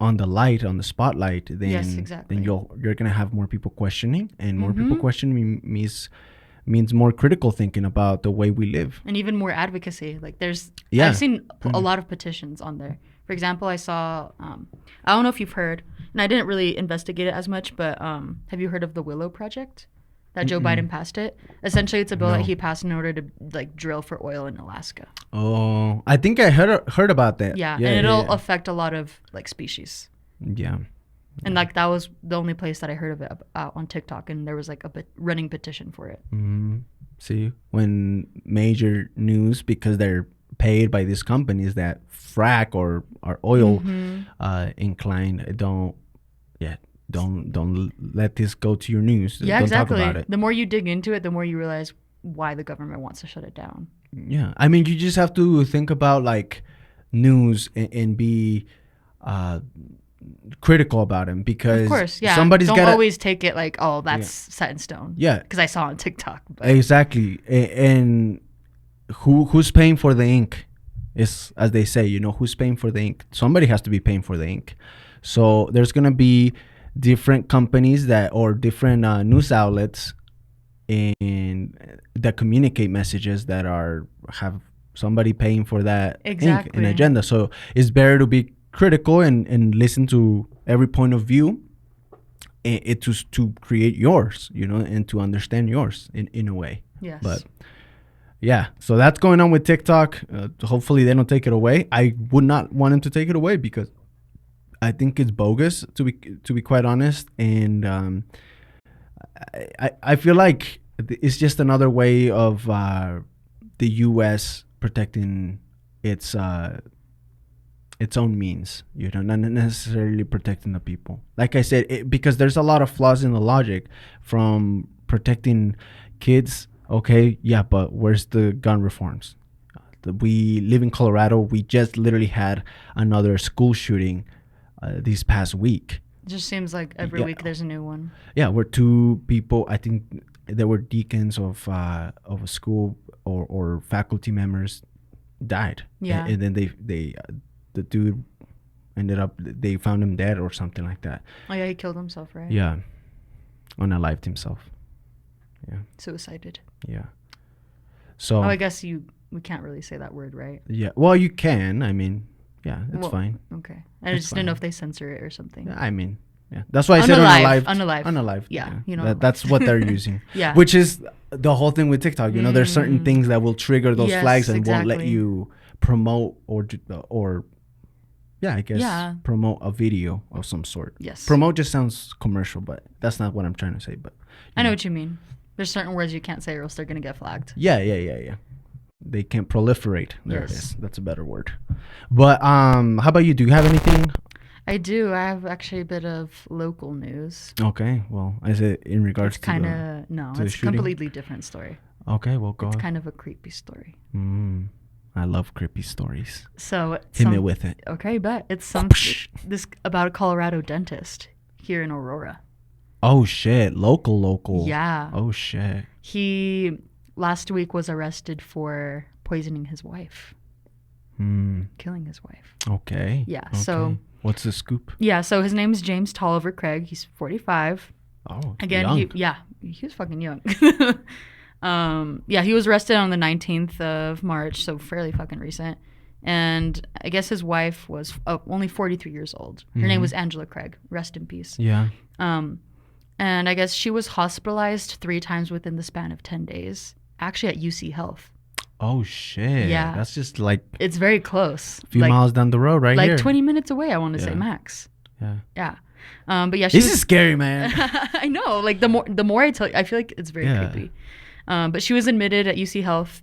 on the light, on the spotlight, then then you're gonna have more people questioning, and more people questioning means more critical thinking about the way we live, and even more advocacy. Like I've seen a lot of petitions on there. For example, I saw I don't know if you've heard, and I didn't really investigate it as much, but have you heard of the Willow Project? That Joe Biden passed it. Essentially, it's a bill that he passed in order to like drill for oil in Alaska. Oh, I think I heard about that. And it'll affect a lot of like species. And like that was the only place that I heard of it out on TikTok, and there was like a running petition for it. See, when major news, because they're paid by these companies that frack or are oil inclined, don't let this go to your news. Don't exactly. Talk about it. The more you dig into it, the more you realize why the government wants to shut it down. I mean, you just have to think about like news and be critical about them, because of course, somebody's don't always take it like, oh, that's set in stone. Because I saw on TikTok. But. Exactly. And who's paying for the ink? Is, as they say, who's paying for the ink? Somebody has to be paying for the ink. So there's gonna be different companies or different news outlets and that communicate messages that have somebody paying for that exactly. an agenda. So it's better to be critical and listen to every point of view, it to create yours, and to understand yours in a way. Yes. But yeah, so that's going on with TikTok. Hopefully they don't take it away. I would not want them to take it away because I think it's bogus, to be quite honest. And I feel like it's just another way of the U.S. protecting its own means, not necessarily protecting the people. Like I said, because there's a lot of flaws in the logic from protecting kids. Okay, yeah, but where's the gun reforms? We live in Colorado. We just literally had another school shooting this past week. It just seems like every week there's a new one. Yeah, where 2 people, I think there were deacons of a school or faculty members died. Yeah. And then the dude ended up, they found him dead or something like that. Oh yeah, he killed himself, right? Yeah, unalived himself. Yeah. Suicided. Yeah. So. Oh, I guess we can't really say that word, right? Yeah. Well, you can. I mean, yeah, it's fine. Okay. I just didn't know if they censor it or something. Yeah, I mean, yeah. That's why I said unalived. Unalived. Yeah. That's what they're using. Yeah. Which is the whole thing with TikTok. There's certain things that will trigger those flags and won't let you promote or yeah, I guess promote a video of some sort. Yes. Promote just sounds commercial, but that's not what I'm trying to say. But I know what you mean. There's certain words you can't say or else they're going to get flagged. Yeah. They can't proliferate. There it is. That's a better word. But how about you? Do you have anything? I do. I have actually a bit of local news. Okay. Well, is it in regards to it's a completely different story. Okay. Well, go. It's kind of a creepy story. I love creepy stories. So hit me with it. Okay, but it's this about a Colorado dentist here in Aurora. Oh shit! Local. Yeah. Oh shit. He last week was arrested for poisoning his wife. Killing his wife. Okay. Yeah. Okay. So what's the scoop? Yeah. So his name is James Tolliver Craig. He's 45. Oh. Again, young. he was fucking young. He was arrested on the 19th of March, so fairly fucking recent. And I guess his wife was only 43 years old. Her name was Angela Craig. Rest in peace. Yeah. And I guess she was hospitalized 3 times within the span of 10 days, actually at UC Health. Oh, shit. Yeah. That's just like... It's very close. A few miles down the road here. 20 minutes away, I want to say, max. Yeah. Yeah. But yeah, this is scary, man. I know. Like, the more I tell you, I feel like it's very creepy. But she was admitted at UC Health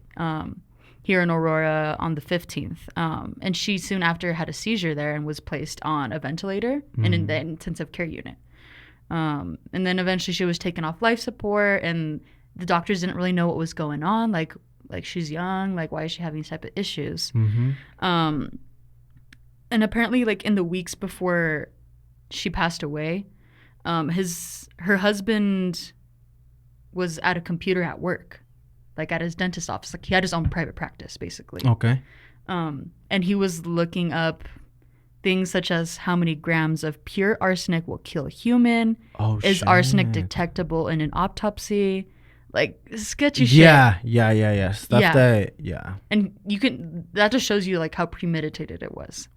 here in Aurora on the 15th. And she soon after had a seizure there and was placed on a ventilator and in the intensive care unit. And then eventually she was taken off life support, and the doctors didn't really know what was going on. Like she's young, like why is she having these type of issues? And apparently, like in the weeks before she passed away, her husband was at a computer at work, like at his dentist office. Like he had his own private practice, basically. Okay. And he was looking up things such as how many grams of pure arsenic will kill a human. Is arsenic detectable in an autopsy? Like sketchy shit. Yeah. Stuff that, And that just shows you like how premeditated it was.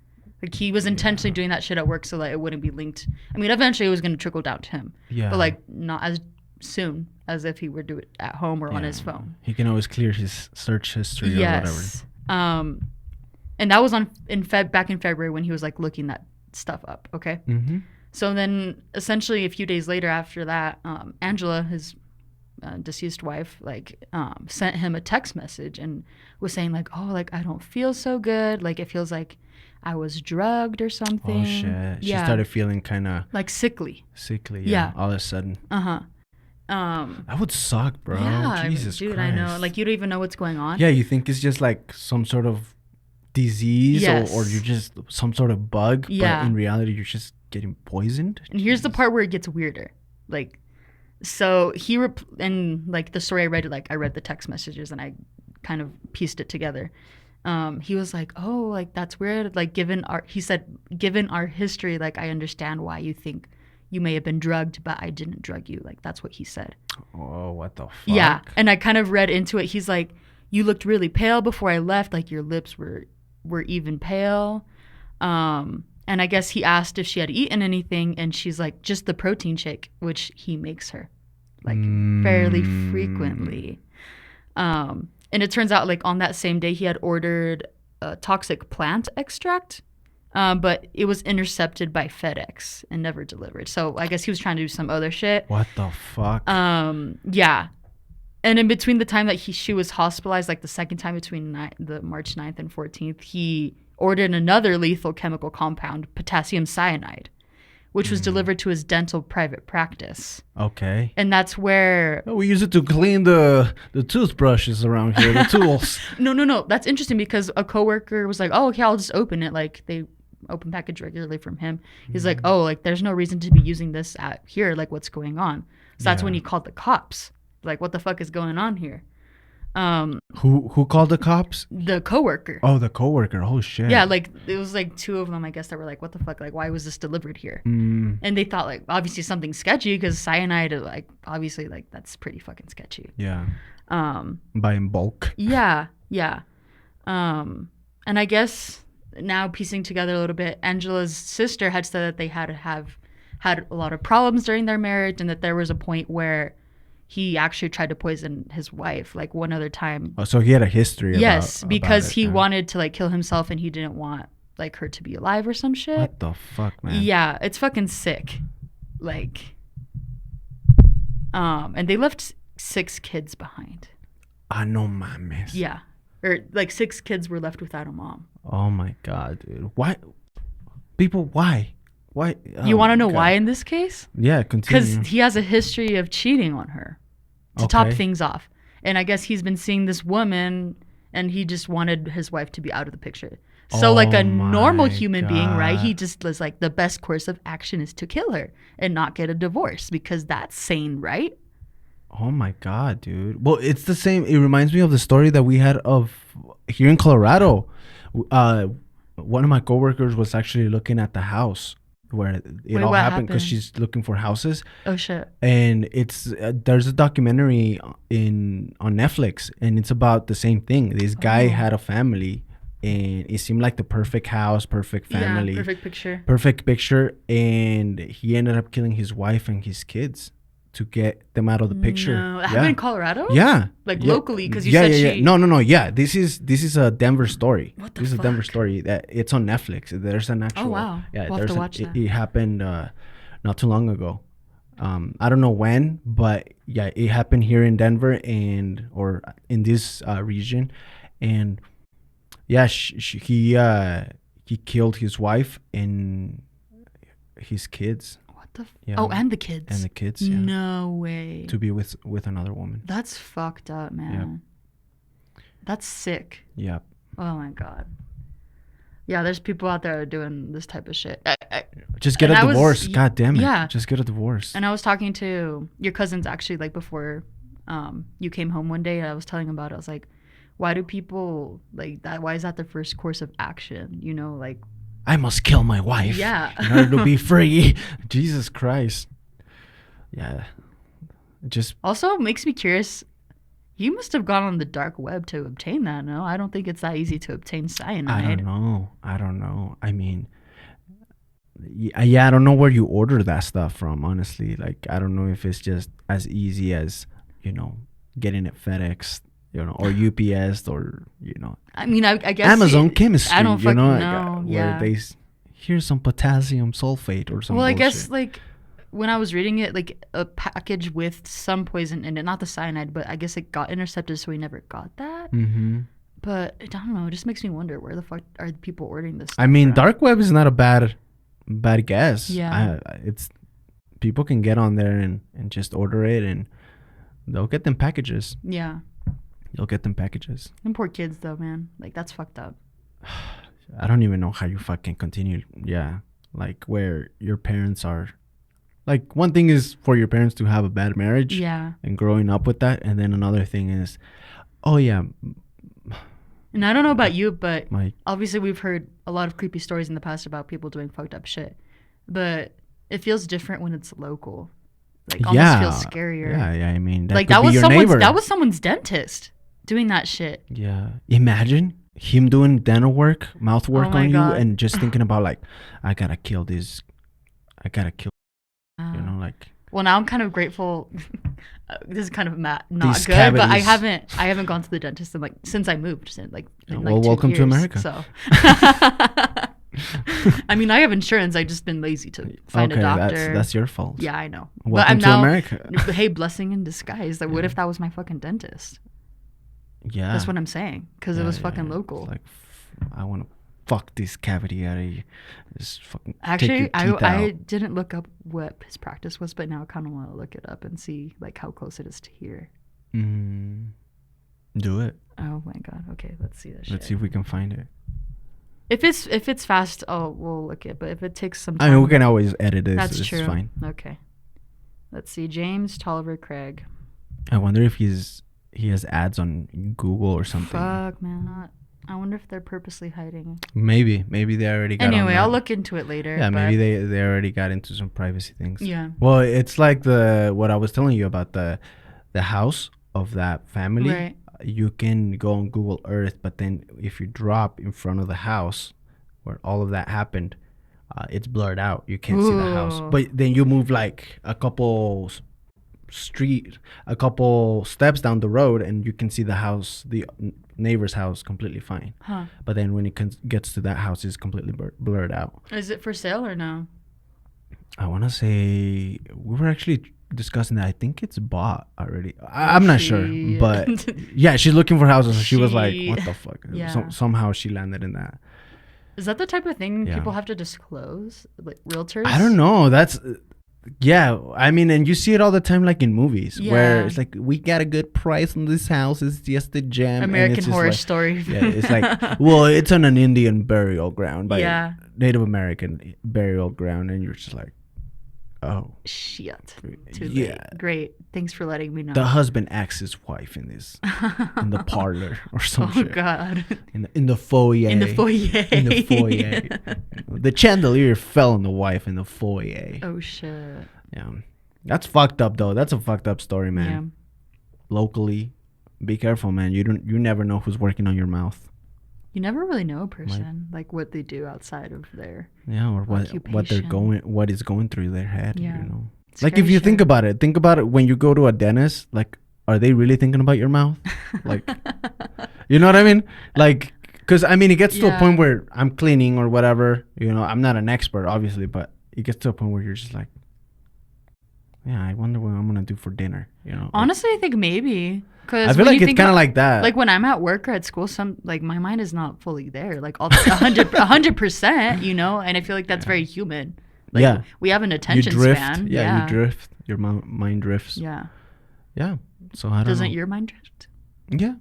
Like he was intentionally doing that shit at work so that it wouldn't be linked. I mean, eventually it was going to trickle down to him. Yeah. But like not as soon as if he were to do it at home or on his phone. He can always clear his search history or whatever. And that was back in February when he was like looking that stuff up. Okay. So then essentially a few days later after that, Angela, his deceased wife, like sent him a text message and was saying like, oh, like I don't feel so good. Like it feels like I was drugged or something. Oh shit. She started feeling kind of like sickly. Yeah. All of a sudden. That would suck, bro. Yeah, Jesus dude, Christ. I know. Like you don't even know what's going on. Yeah, you think it's just like some sort of disease or you're just some sort of bug, but in reality you're just getting poisoned. And here's the part where it gets weirder. Like, so and like the story I read, like I read the text messages and I kind of pieced it together. He was like, oh, like that's weird. Like given our history, like I understand why you think you may have been drugged, but I didn't drug you. Like, that's what he said. Oh, what the fuck? Yeah. And I kind of read into it. He's like, you looked really pale before I left. Like, your lips were even pale. And I guess he asked if she had eaten anything, and she's like, just the protein shake, which he makes her, like, fairly frequently. And it turns out, like, on that same day, he had ordered a toxic plant extract, but it was intercepted by FedEx and never delivered. So I guess he was trying to do some other shit. What the fuck? Yeah. And in between the time that she was hospitalized, like the second time between the March 9th and 14th, he ordered another lethal chemical compound, potassium cyanide, which was delivered to his dental private practice. Okay. And that's where... Oh, we use it to clean the toothbrushes around here, the tools. No. That's interesting because a coworker was like, oh, okay, I'll just open it. Like, they open package regularly from him. He's like, oh, like, there's no reason to be using this at here. Like, what's going on? So that's when he called the cops. Like, what the fuck is going on here? Who called the cops? The coworker. Oh, the coworker. Oh shit. Yeah, like it was like two of them, I guess, that were like, "What the fuck? Like, why was this delivered here?" And they thought like obviously something sketchy because cyanide, like obviously like that's pretty fucking sketchy. Yeah. Buy in bulk. Yeah. And I guess now piecing together a little bit, Angela's sister had said that they had a lot of problems during their marriage, and that there was a point where he actually tried to poison his wife, like one other time. Oh, so he had a history. Yes, because he wanted to like kill himself, and he didn't want like her to be alive or some shit. What the fuck, man? Yeah, it's fucking sick. Like, and they left 6 kids behind. Ah, no mames. Yeah, or like 6 kids were left without a mom. Oh my god, dude. Why? People, why? Why? You want to know why in this case? Yeah, continue. Because he has a history of cheating on her to top things off. And I guess he's been seeing this woman, and he just wanted his wife to be out of the picture. So like a normal human being, right? He just was like, the best course of action is to kill her and not get a divorce, because that's sane, right? Oh my god, dude. Well, it's the same. It reminds me of the story that we had of here in Colorado. One of my coworkers was actually looking at the house where it all happened because she's looking for houses. Oh shit! And it's there's a documentary on Netflix, and it's about the same thing. This guy had a family, and it seemed like the perfect house, perfect family, perfect picture, and he ended up killing his wife and his kids to get them out of the picture. No, that happened in Colorado? Yeah. Like locally, because you said she... No. Yeah, this is a Denver story. What the This fuck? is a Denver story that it's on Netflix. There's an actual... Oh, wow. Yeah, We'll have to watch that. It happened not too long ago. I don't know when, but yeah, it happened here in Denver or in this region. And yeah, he killed his wife and his kids. Yeah. Oh, and the kids. And the kids, yeah. No way. To be with another woman. That's fucked up, man. Yep. That's sick. Yep. Oh my god. Yeah, there's people out there doing this type of shit. Just get a divorce. God damn it. Yeah. Just get a divorce. And I was talking to your cousins actually, like before you came home one day. I was telling about it. I was like, why do people like that? Why is that their first course of action? You know, like, I must kill my wife in order to be free. Jesus Christ. Yeah. It just also makes me curious. You must have gone on the dark web to obtain that, no? I don't think it's that easy to obtain cyanide. I don't know. I mean, yeah, I don't know where you order that stuff from, honestly. Like, I don't know if it's just as easy as, getting it FedEx, or UPS, or, I mean, I guess Amazon Chemistry, I don't fucking know. Where here's some potassium sulfate or something. Well, I guess, like, when I was reading it, like, a package with some poison in it, not the cyanide, but I guess it got intercepted, so we never got that. Mm-hmm. But I don't know. It just makes me wonder, where the fuck are the people ordering this stuff I mean, from? dark web is not a bad guess. Yeah. It's people can get on there and just order it, and they'll get them packages. Yeah. You'll get them packages. Them poor kids, though, man. Like, that's fucked up. I don't even know how you fucking continue. Yeah. Like, where your parents are. Like, one thing is for your parents to have a bad marriage. Yeah. And growing up with that. And then another thing is, oh, yeah. And I don't know about you, but obviously we've heard a lot of creepy stories in the past about people doing fucked up shit. But It feels different when it's local. Like almost feels scarier. Yeah. I mean, like that was someone's dentist doing that shit. Yeah. Imagine him doing dental work, mouth work on you, and just thinking about like, I gotta kill this. You know, like. Well, now I'm kind of grateful. This is kind of not good, cavities. but I haven't gone to the dentist since I moved. In like welcome 2 years, to America. So. I mean, I have insurance. I've just been lazy to find a doctor. That's your fault. Yeah, I know. Welcome to America. Hey, blessing in disguise. Like, what if that was my fucking dentist? Yeah. That's what I'm saying. Because it was fucking local. Like, I want to fuck this cavity out of you. Just fucking Actually, I didn't look up what his practice was, but now I kind of want to look it up and see like how close it is to here. Do it. Oh my god. Okay, let's see that shit. Let's see if we can find it. If it's fast, we'll look it. But if it takes some time, I mean, we can always edit it. That's true. It's fine. Okay. Let's see. James Tolliver Craig. I wonder if he has ads on Google or something. Fuck, man. I wonder if they're purposely hiding. Maybe they already got. Anyway, I'll look into it later. Yeah, maybe they already got into some privacy things. Yeah. Well, it's like what I was telling you about the house of that family. Right. You can go on Google Earth, but then if you drop in front of the house where all of that happened, it's blurred out. You can't see the house. But then you move like a couple steps down the road, and you can see the house, the neighbor's house, completely fine. Huh. But then when it gets to that house, it's completely blurred out. Is it for sale or no? I want to say we were actually discussing that. I think it's bought already. I'm not sure, but yeah, she's looking for houses. So she was like, "What the fuck?" Yeah. Somehow she landed in that. Is that the type of thing people have to disclose, like realtors? I don't know. That's I mean, and you see it all the time, like in movies, where it's like, we got a good price on this house. It's just a gem. American Horror Story. Yeah, it's like, well, it's on an Indian burial ground, by Native American burial ground, and you're just like, oh shit. Too late. Great. Thanks for letting me know. The husband acts his wife in the parlor or something. Oh god. In the foyer. In the foyer. The chandelier fell on the wife in the foyer. Oh shit. Yeah. That's fucked up though. That's a fucked up story, man. Yeah. Locally, be careful, man. You never know who's working on your mouth. You never really know a person, like what they do outside of their or what is going through their head. Yeah. You know, like if you think about it when you go to a dentist, like, are they really thinking about your mouth? Like, you know what I mean? Like, because I mean, it gets to a point where I'm cleaning or whatever. You know, I'm not an expert, obviously, but it gets to a point where you're just like, yeah, I wonder what I'm gonna do for dinner. You know, honestly, I think maybe. I feel like it's kind of like that. Like when I'm at work or at school, my mind is not fully there, like all 100%, you know, and I feel like that's very human. Like, we have an attention span. Yeah, you drift. Your mind drifts. Yeah. Yeah. So I don't know. Doesn't your mind drift? Yeah.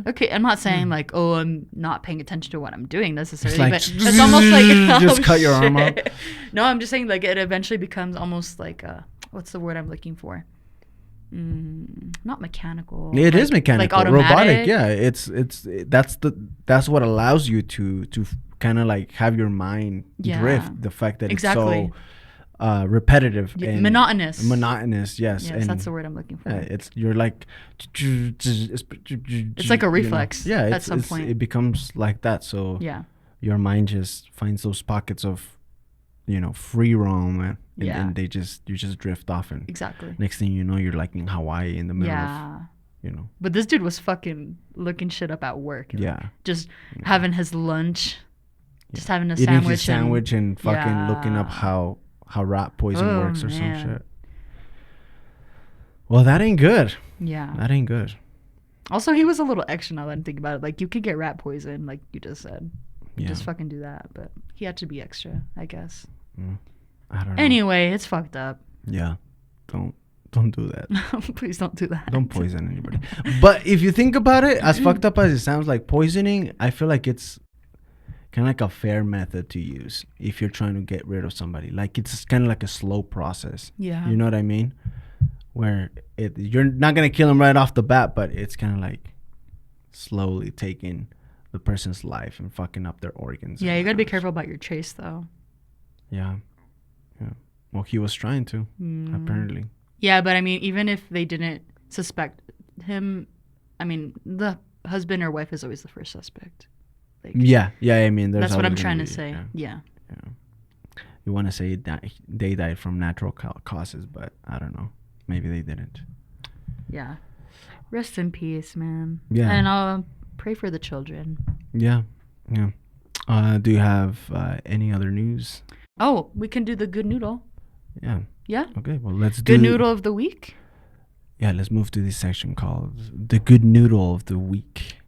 Okay, I'm not saying like, oh, I'm not paying attention to what I'm doing necessarily, like, but it's almost like just cut your arm off. No, I'm just saying like it eventually becomes almost like what's the word I'm looking for? Not mechanical. It is mechanical, like robotic. Yeah, that's what allows you to kind of like have your mind drift. The fact that it's so repetitive and monotonous. Yes, and that's the word I'm looking for. You're like, it's like a reflex. You know? At some point it becomes like that. So your mind just finds those pockets of, you know, free roam, man. And you just drift off, and next thing you know, you're like in Hawaii in the middle of, you know. But this dude was fucking looking shit up at work. Just having his lunch, just having a eating his sandwich and fucking looking up how rat poison works or some shit. Well, that ain't good. Yeah. That ain't good. Also, he was a little extra now that I think about it. Like, you could get rat poison, like you just said. Just fucking do that. But he had to be extra, I guess. I don't know. Anyway, it's fucked up. Yeah. Don't do that. Please don't do that. Don't poison anybody. But if you think about it, as fucked up as it sounds, like poisoning, I feel like it's kind of like a fair method to use if you're trying to get rid of somebody. Like, it's kind of like a slow process. Yeah. You know what I mean? Where you're not going to kill them right off the bat, but it's kind of like slowly taking the person's life and fucking up their organs. Yeah, you got to be careful about your trace, though. Yeah. Well, he was trying to, apparently. Yeah, but I mean, even if they didn't suspect him, I mean, the husband or wife is always the first suspect. Like, yeah. I mean, that's what I'm trying to say. Yeah. You want to say they died from natural causes, but I don't know. Maybe they didn't. Yeah. Rest in peace, man. Yeah. And I'll pray for the children. Yeah. Do you have any other news? Oh, we can do the good noodle. Yeah. Yeah? Okay, well, let's do... Good noodle of the week? Yeah, let's move to this section called the good noodle of the week.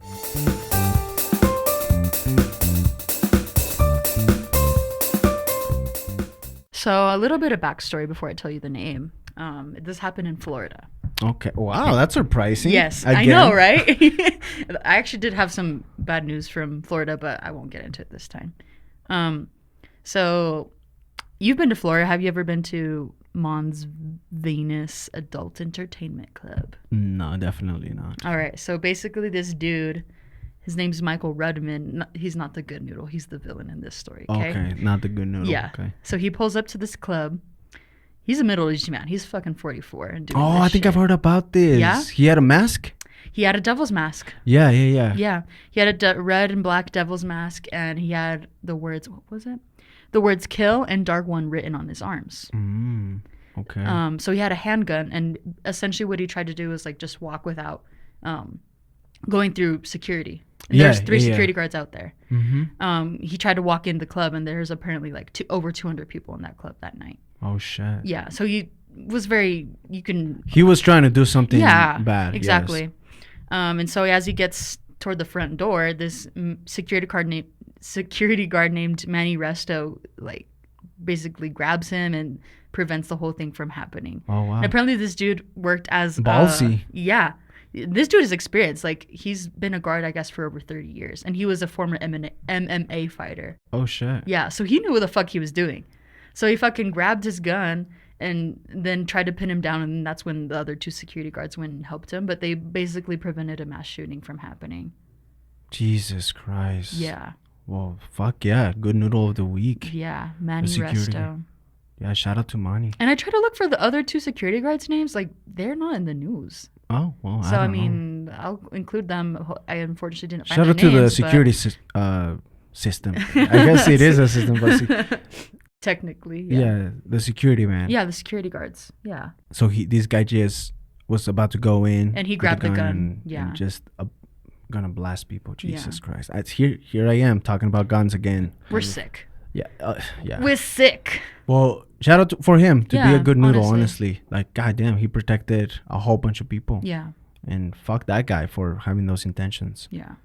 So a little bit of backstory before I tell you the name. This happened in Florida. Okay. Wow, that's surprising. Yes, again. I know, right? I actually did have some bad news from Florida, but I won't get into it this time. So you've been to Florida. Have you ever been to Mons Venus Adult Entertainment Club? No, definitely not. All right. So basically this dude, his name's Michael Rudman. He's not the good noodle. He's the villain in this story. Okay, not the good noodle. Yeah. Okay. So he pulls up to this club. He's a middle-aged man. He's fucking 44 and doing this I think I've heard about this. Yeah? He had a mask? He had a devil's mask. Yeah. Yeah. He had a red and black devil's mask, and he had the words, what was it? The words kill and dark one written on his arms. Okay. So he had a handgun, and essentially what he tried to do was like just walk without going through security. And there's 3 security guards out there. Mm-hmm. He tried to walk in the club, and there's apparently like over 200 people in that club that night. Oh shit. Yeah. So he was he was trying to do something bad. Exactly. Yes. And so as he gets toward the front door, this security guard named Manny Resto like basically grabs him and prevents the whole thing from happening. Oh wow. And apparently this dude worked as ballsy. Yeah. This dude is experienced. Like, he's been a guard, I guess, for over 30 years. And he was a former MMA fighter. Oh, shit. Yeah, so he knew what the fuck he was doing. So he fucking grabbed his gun and then tried to pin him down. And that's when the other 2 security guards went and helped him. But they basically prevented a mass shooting from happening. Jesus Christ. Yeah. Well, fuck yeah. Good noodle of the week. Yeah, Manny Resto. Yeah, shout out to Manny. And I tried to look for the other 2 security guards' names. Like, they're not in the news. Oh, well, I don't know. I'll include them. I unfortunately didn't find Shout out to the security system. I guess it is a system, but technically, yeah, the security man. Yeah, the security guards. Yeah. So this guy just was about to go in, and he grabbed the gun. And just gonna blast people. Jesus Christ! Here I am talking about guns again. We're sick. Yeah, yeah. We're sick. Well, shout out for him to be a good noodle, honestly. Like, goddamn, he protected a whole bunch of people. Yeah. And fuck that guy for having those intentions. Yeah.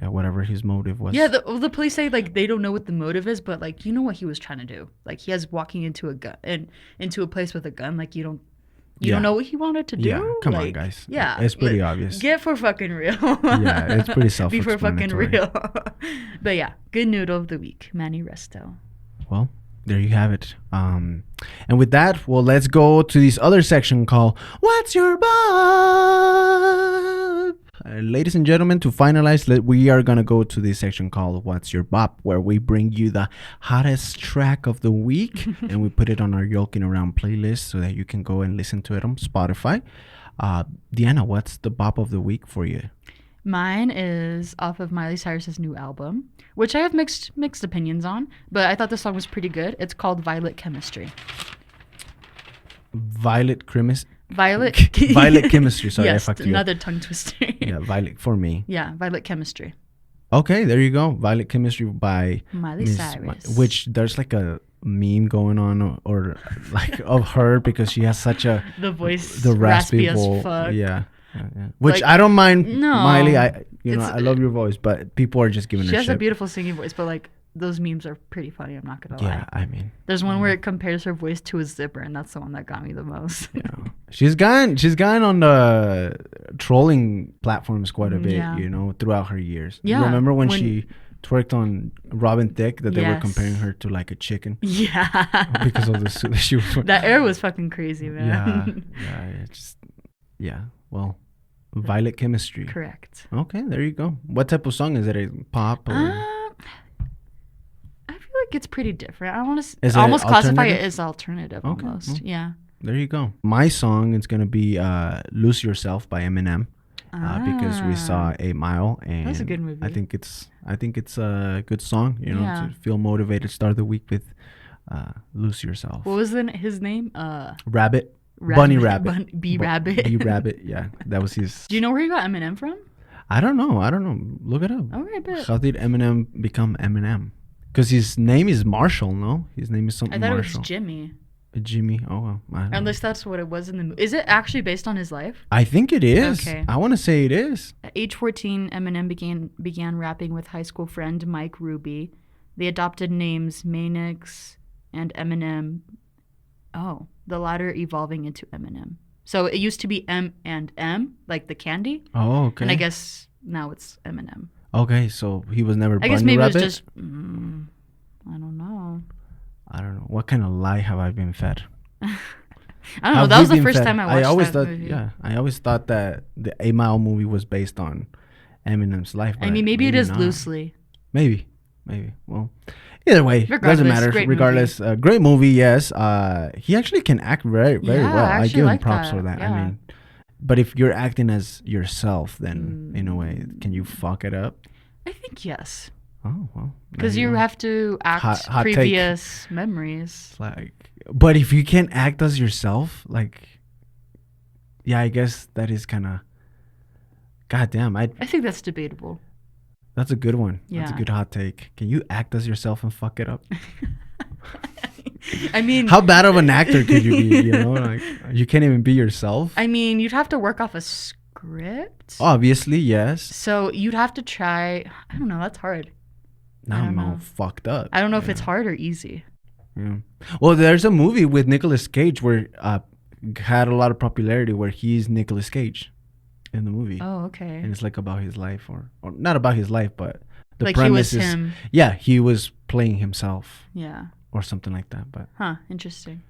Yeah, whatever his motive was. Yeah, the police say, like, they don't know what the motive is, but, like, you know what he was trying to do. Like, he has walking into a place with a gun. Like, you don't know what he wanted to do? Yeah, come on, guys. Yeah. It's pretty obvious. Get for fucking real. Yeah, it's pretty self-explanatory. Be for fucking real. But yeah, good noodle of the week, Manny Resto. Well, there you have it. And with that, well, let's go to this other section called What's Your Bop? Ladies and gentlemen, to finalize, we are going to go to this section called What's Your Bop, where we bring you the hottest track of the week and we put it on our Yolking Around playlist so that you can go and listen to it on Spotify. Deanna, what's the bop of the week for you? Mine is off of Miley Cyrus's new album, which I have mixed opinions on, but I thought the song was pretty good. It's called Violet Chemistry. Violet Chemistry. Sorry, yes, I fucked you another up. Tongue twister. Yeah, Violet for me. Yeah, Violet Chemistry. Okay, there you go. Violet Chemistry by Miley Cyrus. Which there's like a meme going on or like of her because she has such a the voice the raspy as fuck. Yeah. Which, like, I don't mind. No, Miley, I love your voice, but people are just giving her shit. She has a beautiful singing voice, but like those memes are pretty funny. I'm not gonna lie. Yeah, I mean, there's one where it compares her voice to a zipper, and that's the one that got me the most. Yeah, she's gone on the trolling platforms quite a bit, throughout her years. Yeah, you remember when she twerked on Robin Thicke that they were comparing her to like a chicken? Yeah, because of the suit that she wore. That air was fucking crazy, man. Yeah. Well, Violet Chemistry. Correct. Okay, there you go. What type of song is it? A pop? Or? I feel like it's pretty different. I want Is to it almost classify it alternative? as alternative Okay, almost. well, Yeah. There you go. My song is gonna be "Lose Yourself" by Eminem. Because we saw 8 Mile, and that's a good movie. I think it's a good song. You know, to feel motivated, start the week with "Lose Yourself." What was his name? Rabbit. Bunny Rabbit. Rabbit. B Rabbit. Yeah, that was his. Do you know where he got Eminem from? I don't know. Look it up. Okay, but How did Eminem become Eminem? Because his name is Marshall. No, his name is something. I thought Marshall. it was Jimmy. Jimmy. Oh well. Unless that's what it was in the movie. Is it actually based on his life? I think it is. Okay. I want to say it is. At age 14, Eminem began rapping with high school friend Mike Ruby. They adopted names Manix and Eminem. Oh, the latter evolving into Eminem. So it used to be M and M, like the candy. Oh, okay. And I guess now it's Eminem. Okay, so he was never. I guess maybe Rabbit? it was just. I don't know. I don't know. What kind of lie have I been fed? I don't know. That was the first time I watched that movie. Yeah, I always thought that the 8 Mile movie was based on Eminem's life. I mean, maybe it is not. loosely. Maybe. Well, either way, doesn't matter. Regardless, great movie. Yes. He actually can act very well. I give him props for that. Yeah. I mean, but if you're acting as yourself, then in a way, can you fuck it up? I think yes. Oh well. Because you have to act hot previous memories. Like, but if you can't act as yourself, like, yeah, I guess that is kind of. Goddamn, I think that's debatable. That's a good one. Yeah. That's a good hot take. Can you act as yourself and fuck it up? I mean, how bad of an actor could you be? You know, like you can't even be yourself. I mean, you'd have to work off a script. Obviously, yes. So you'd have to try. I don't know. That's hard. Now I'm all fucked up. I don't know if it's hard or easy. Yeah. Well, there's a movie with Nicolas Cage where had a lot of popularity where he's Nicolas Cage in the movie. Oh, okay. And it's like about his life, or not about his life, but the like premise he was is him. Yeah, he was playing himself. Yeah. Or something like that. But interesting.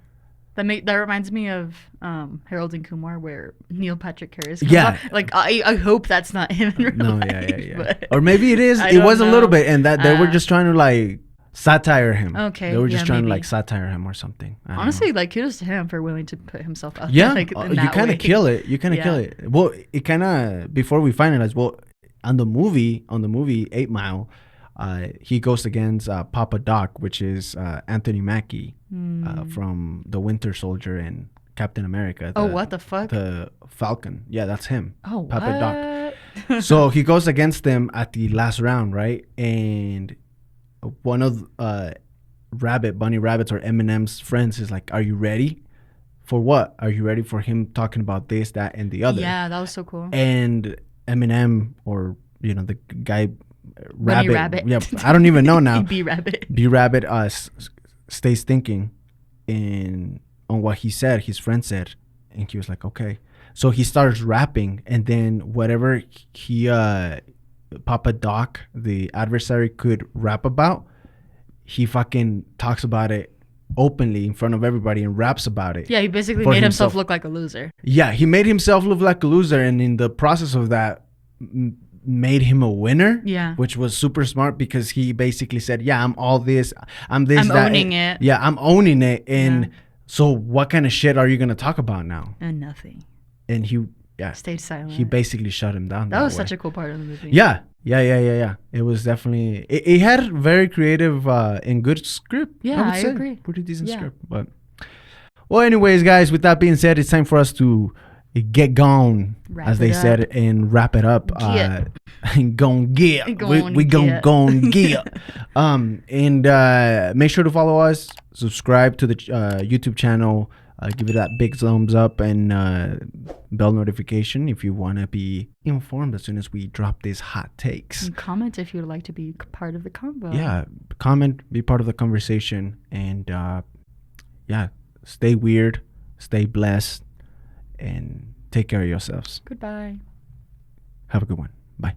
That reminds me of Harold and Kumar, where Neil Patrick Harris. Like I hope that's not him. In real life, yeah. Or maybe it is. It was a little bit, and that they were just trying to like satire him. Okay. They were just trying to like satire him or something. Honestly, like kudos to him for willing to put himself out. Yeah, like, you kind of kill it. You kind of kill it. Well, it kind of before we finalize. Well, on the movie 8 Mile. He goes against Papa Doc, which is Anthony Mackie from The Winter Soldier and Captain America. What the fuck? The Falcon. Yeah, that's him. Oh, Papa Doc. So he goes against them at the last round, right? And one of Bunny Rabbit's or Eminem's friends is like, "Are you ready? For what? Are you ready for him talking about this, that, and the other?" Yeah, that was so cool. And Eminem, or the guy. Rabbit. Yeah, I don't even know now. B Rabbit. B Rabbit stays thinking on what he said, his friend said, and he was like, okay. So he starts rapping, and then whatever he Papa Doc, the adversary, could rap about, he fucking talks about it openly in front of everybody and raps about it. Yeah, he basically made himself look like a loser. Yeah, he made himself look like a loser, and in the process of that made him a winner. Yeah, which was super smart because he basically said, yeah, I'm all this, I'm this, I'm that, owning it. Yeah, I'm owning it. And so what kind of shit are you going to talk about now? And nothing. And he stayed silent. He basically shut him down. That was such a cool part of the movie. Yeah. It was definitely it had very creative and good script. Yeah, I agree. Pretty decent script. But well, anyways, guys, with that being said, it's time for us to get gone, as they said, and wrap it up. And gon' get. We gon' get. And make sure to follow us, subscribe to the YouTube channel, give it that big thumbs up, and bell notification if you want to be informed as soon as we drop these hot takes. And comment if you'd like to be part of the convo. Yeah, comment, be part of the conversation, and stay weird, stay blessed, and take care of yourselves. Goodbye. Have a good one. Bye.